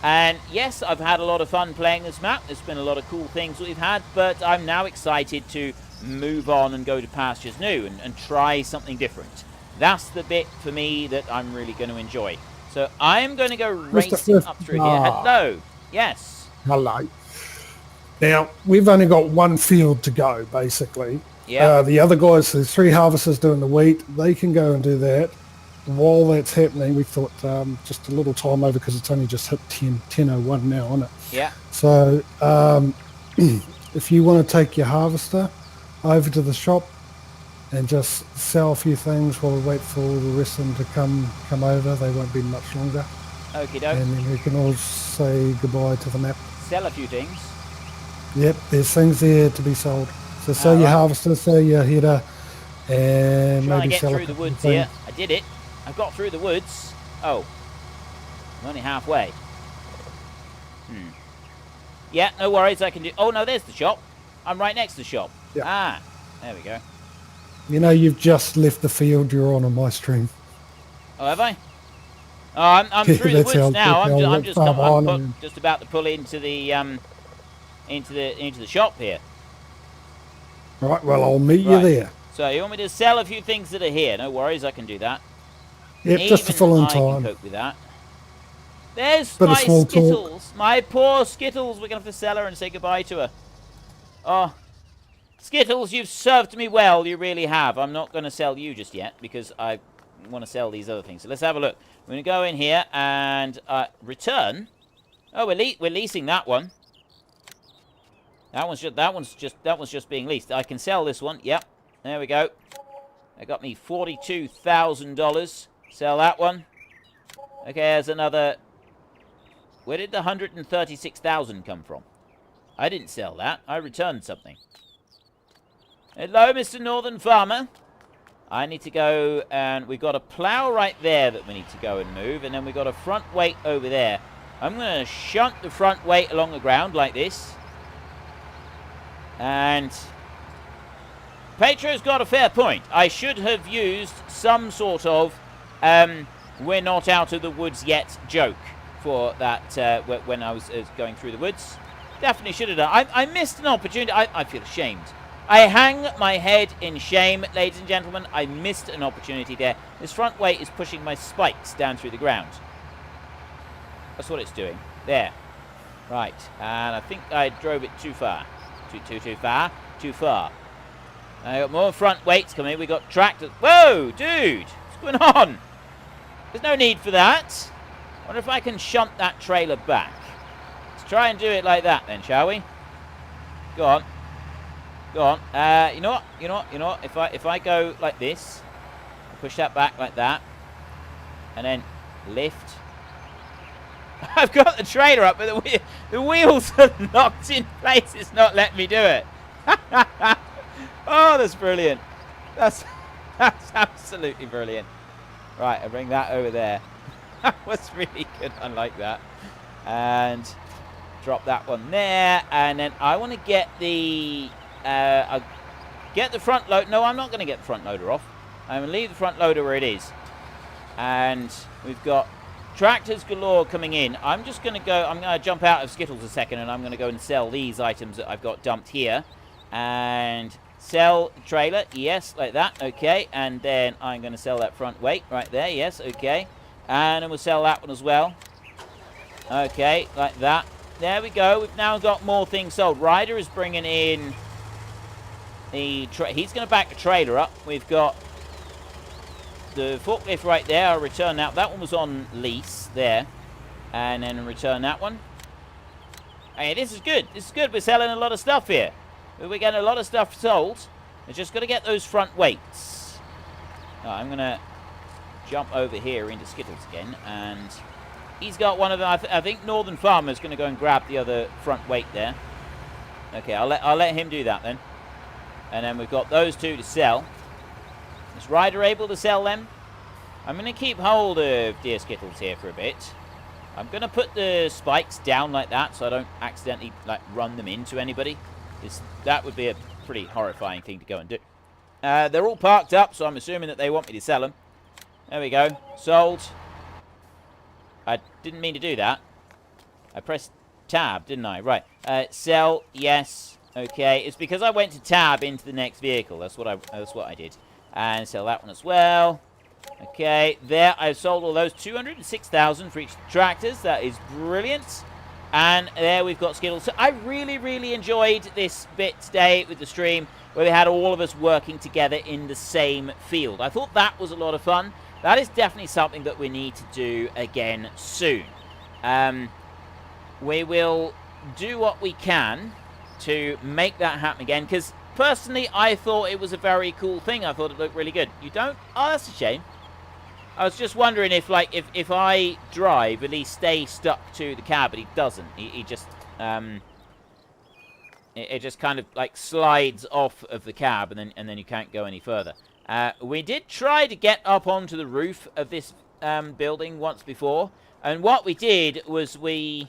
And yes, I've had a lot of fun playing this map. There's been a lot of cool things that we've had, but I'm now excited to move on and go to pastures new and try something different. That's the bit for me that I'm really going to enjoy. So I'm going to go racing up through here. Hello. Yes. Hello. Now, we've only got one field to go, basically. Yeah. The other guys, there's 3 harvesters doing the wheat. They can go and do that. While that's happening, we thought just a little time over, because it's only just hit 10:01 now, isn't it? Yeah. So if you want to take your harvester over to the shop and just sell a few things while we wait for the rest of them to come over, they won't be much longer. Okie doke. And then we can all say goodbye to the map. Sell a few things. Yep, there's things there to be sold. So sell your harvester, sell your header, and Trying maybe to get sell through the woods here. I did it. I've got through the woods. Oh. I'm only halfway. Yeah, no worries. I can do... Oh, no, there's the shop. I'm right next to the shop. Yeah. Ah, there we go. You know, you've just left the field you're on my stream. Oh, have I? Oh, I'm through the woods now. I'm just about to pull into the shop here. Right, well, I'll meet you there. So you want me to sell a few things that are here? No worries, I can do that. Yep, just to fill in time. I can cope with that. There's my Skittles. My poor Skittles. We're going to have to sell her and say goodbye to her. Oh, Skittles, you've served me well. You really have. I'm not going to sell you just yet because I want to sell these other things. So let's have a look. We're going to go in here and return. Oh, we're leasing that one. That one's just being leased. I can sell this one. Yep. There we go. That got me $42,000. Sell that one. Okay, there's another. Where did the 136,000 come from? I didn't sell that. I returned something. Hello, Mr. Northern Farmer. I need to go, and we've got a plow right there that we need to go and move, and then we've got a front weight over there. I'm going to shunt the front weight along the ground like this. And Petro's got a fair point. I should have used some sort of we're not out of the woods yet joke for that when I was going through the woods. Definitely should have done. I missed an opportunity. I feel ashamed. I hang my head in shame, ladies and gentlemen. I missed an opportunity there. This front weight is pushing my spikes down through the ground. That's what it's doing. There. Right. And I think I drove it too far. Too far. I got more front weights coming. We got tractors. Whoa, dude. What's going on? There's no need for that. I wonder if I can shunt that trailer back. Let's try and do it like that then, shall we? Go on. Go on. You know what? If I go like this, push that back like that, and then lift. I've got the trailer up, but the wheels are locked in place. It's not letting me do it. Oh, that's brilliant. That's absolutely brilliant. Right, I bring that over there. That was really good. I like that. And drop that one there. And then I want to get the... I'll get the front load. No, I'm not going to get the front loader off. I'm going to leave the front loader where it is. And we've got tractors galore coming in. I'm just going to go... I'm going to jump out of Skittles a second, and I'm going to go and sell these items that I've got dumped here. And sell the trailer. Yes, like that. Okay. And then I'm going to sell that front weight right there. Yes, okay. And then we'll sell that one as well. Okay, like that. There we go. We've now got more things sold. Ryder is bringing in... he's going to back the trailer up. We've got the forklift right there. I'll return that. That one was on lease there. And then return that one. Hey, this is good. This is good. We're selling a lot of stuff here. We're getting a lot of stuff sold. We're just got to get those front weights. Oh, I'm going to jump over here into Skittles again. And he's got one of them. I think Northern Farmer is going to go and grab the other front weight there. Okay, I'll let him do that then. And then we've got those two to sell. Is Ryder able to sell them? I'm going to keep hold of dear Skittles here for a bit. I'm going to put the spikes down like that so I don't accidentally run them into anybody. That would be a pretty horrifying thing to go and do. They're all parked up, so I'm assuming that they want me to sell them. There we go. Sold. I didn't mean to do that. I pressed tab, didn't I? Right. Sell. Yes. Okay. It's because I went to tab into the next vehicle. That's what I did. And sell that one as well. Okay. There. I've sold all those. 206,000 for each of the tractors. That is brilliant. And there we've got Skittles. So I really, really enjoyed this bit today with the stream where we had all of us working together in the same field. I thought that was a lot of fun. That is definitely something that we need to do again soon. We will do what we can to make that happen again, because personally I thought it was a very cool thing. I thought it looked really good. You don't? Oh, that's a shame. I was just wondering if I drive, will he stay stuck to the cab, but he doesn't. He just it just kind of slides off of the cab, and then you can't go any further. We did try to get up onto the roof of this building once before, and what we did was we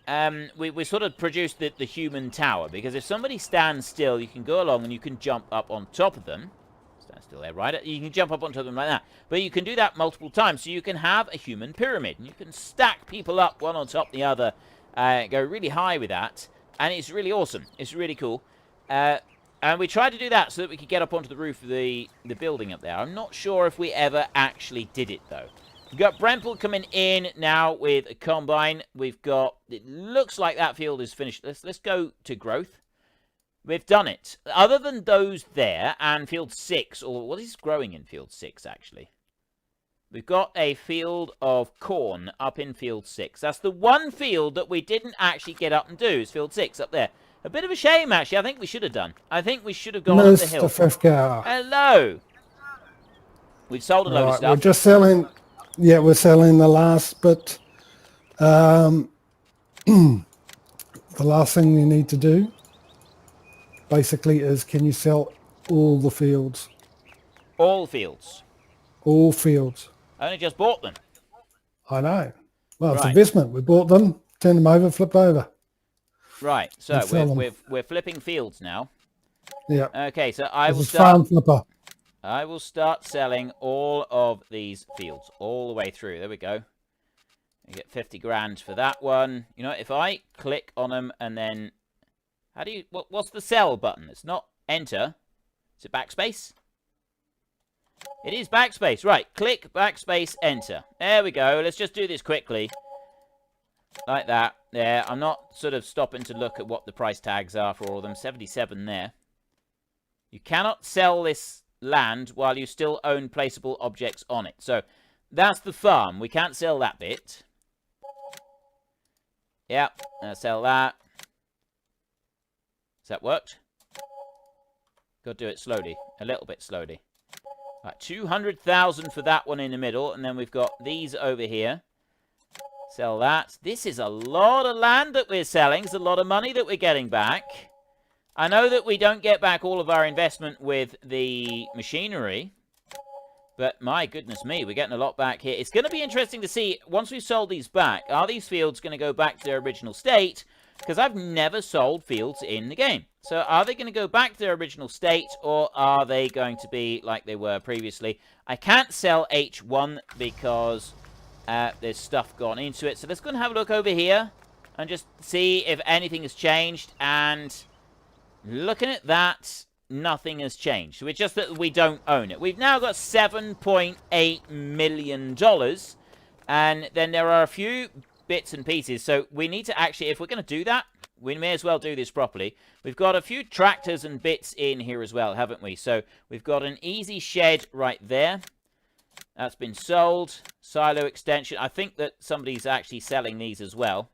sort of produced the human tower, because if somebody stands still, you can go along and you can jump up on top of them. Stand still there, right? You can jump up onto them like that. But you can do that multiple times, so you can have a human pyramid, and you can stack people up one on top of the other, go really high with that, and it's really awesome. It's really cool. And we tried to do that so that we could get up onto the roof of the building up there. I'm not sure if we ever actually did it, though. We've got Brempel coming in now with a combine. We've got... It looks like that field is finished. Let's go to growth. We've done it. Other than those there and field 6, or what is growing in field 6, actually? We've got a field of corn up in field 6. That's the one field that we didn't actually get up and do, is field 6 up there. A bit of a shame, actually. I think we should have done. I think we should have gone up the hill. Mr. Hello. We've sold a load of stuff. We're just selling... Yeah, we're selling the last bit. The last thing you need to do, basically, is can you sell all the fields? All fields? All fields. I only just bought them. I know. Well, it's investment. We bought them, turned them over, flipped over. Right, so we're flipping fields now. Yeah. Okay, so I will start. Farm flipper. I will start selling all of these fields all the way through. There we go. You get 50 grand for that one. You know, if I click on them and then, how do you? What's the sell button? It's not enter. Is it backspace? It is backspace. Right, click backspace, enter. There we go. Let's just do this quickly. Like that. There. I'm not sort of stopping to look at what the price tags are for all of them. 77 there. You cannot sell this land while you still own placeable objects on it. So that's the farm. We can't sell that bit. Yep. Sell that. Has that worked? Got to do it slowly. A little bit slowly. Right, 200,000 for that one in the middle. And then we've got these over here. Sell that. This is a lot of land that we're selling. It's a lot of money that we're getting back. I know that we don't get back all of our investment with the machinery. But my goodness me, we're getting a lot back here. It's going to be interesting to see, once we've sold these back, are these fields going to go back to their original state? Because I've never sold fields in the game. So are they going to go back to their original state, or are they going to be like they were previously? I can't sell H1 because... there's stuff gone into it. So let's go and have a look over here and just see if anything has changed. And looking at that, nothing has changed. So it's just that we don't own it. We've now got $7.8 million. And then there are a few bits and pieces. So we need to actually, if we're going to do that, we may as well do this properly. We've got a few tractors and bits in here as well, haven't we? So we've got an easy shed right there. That's been sold. Silo extension. I think that somebody's actually selling these as well.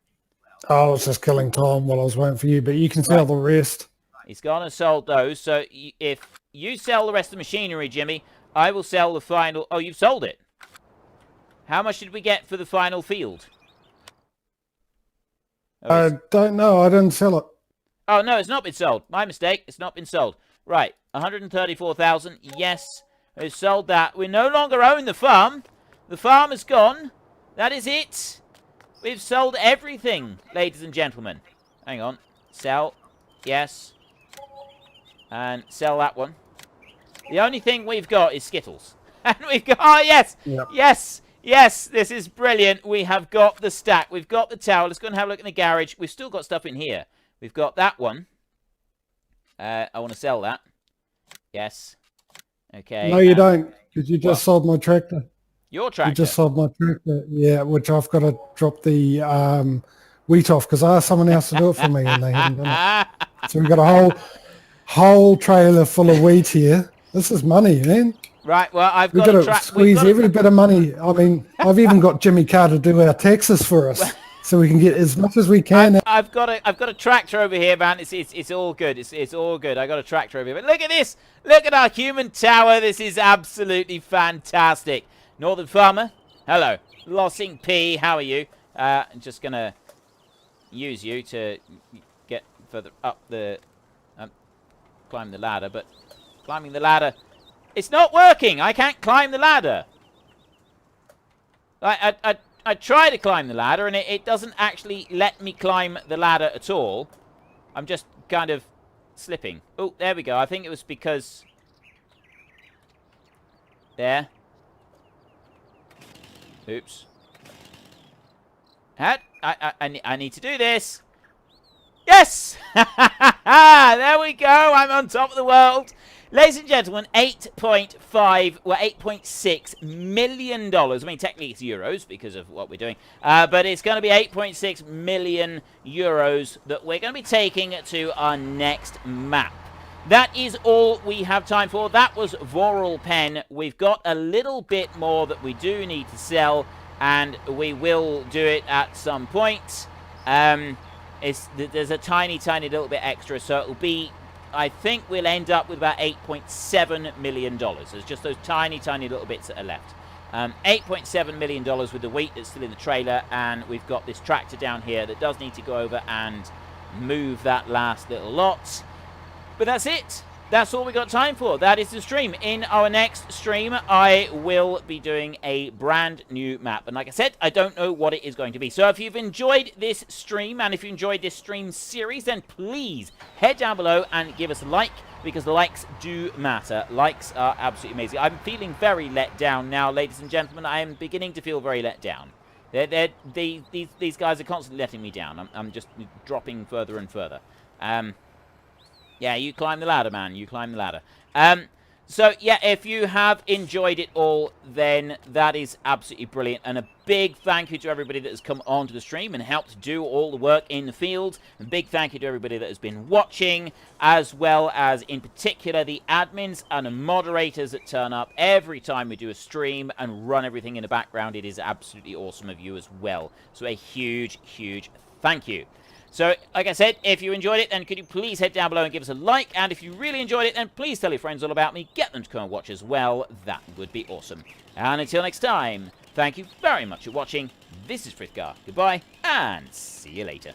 I was just killing time while I was waiting for you, but you can sell the rest. He's gone and sold those. So if you sell the rest of the machinery, Jimmy, I will sell the final... Oh, you've sold it. How much did we get for the final field? Oh, I don't know. I didn't sell it. Oh, no, it's not been sold. My mistake. It's not been sold. Right. 134,000. Yes. We've sold that. We no longer own the farm. The farm is gone. That is it. We've sold everything, ladies and gentlemen. Hang on. Sell. Yes. And sell that one. The only thing we've got is Skittles. And we've got... Oh, yes. Yep. Yes. Yes. This is brilliant. We have got the stack. We've got the tower. Let's go and have a look in the garage. We've still got stuff in here. We've got that one. I want to sell that. Yes. Okay. No, you don't, because you just sold my tractor. Your tractor? You just sold my tractor, yeah, which I've got to drop the wheat off, because I asked someone else to do it for me, and they haven't done it. So we've got a whole trailer full of wheat here. This is money, man. Right, well, we've got to squeeze every bit of money. I mean, I've even got Jimmy Carr to do our taxes for us. So we can get as much as we can. I've got a tractor over here, man. It's all good. It's all good. I got a tractor over here. But look at this. Look at our human tower. This is absolutely fantastic. Northern Farmer, hello. Lossing P, how are you? I'm just gonna use you to get further up the climb the ladder. But climbing the ladder It's not working. I can't climb the ladder. I try to climb the ladder, and it doesn't actually let me climb the ladder at all. I'm just kind of slipping. Oh, there we go. I think it was because... There. Oops. I need to do this. Yes! There we go. I'm on top of the world. Ladies and gentlemen, 8.6 million dollars. I mean, technically it's euros because of what we're doing. But it's going to be 8.6 million euros that we're going to be taking to our next map. That is all we have time for. That was Voralpen. We've got a little bit more that we do need to sell, and we will do it at some point. There's a tiny little bit extra, so it'll be... I think we'll end up with about $8.7 million. There's just those tiny little bits that are left. $8.7 million with the wheat that's still in the trailer, and we've got this tractor down here that does need to go over and move that last little lot. But that's it. That's all we got time for. That is the stream. In our next stream, I will be doing a brand new map. And like I said, I don't know what it is going to be. So if you've enjoyed this stream, and if you enjoyed this stream series, then please head down below and give us a like, because the likes do matter. Likes are absolutely amazing. I'm feeling very let down now, ladies and gentlemen. I am beginning to feel very let down. These guys are constantly letting me down. I'm just dropping further and further. Yeah, you climb the ladder, man. You climb the ladder. So, yeah, if you have enjoyed it all, then that is absolutely brilliant. And a big thank you to everybody that has come onto the stream and helped do all the work in the field. A big thank you to everybody that has been watching, as well as, in particular, the admins and the moderators that turn up every time we do a stream and run everything in the background. It is absolutely awesome of you as well. So a huge thank you. So, like I said, if you enjoyed it, then could you please head down below and give us a like? And if you really enjoyed it, then please tell your friends all about me. Get them to come and watch as well. That would be awesome. And until next time, thank you very much for watching. This is Frithgar. Goodbye, and see you later.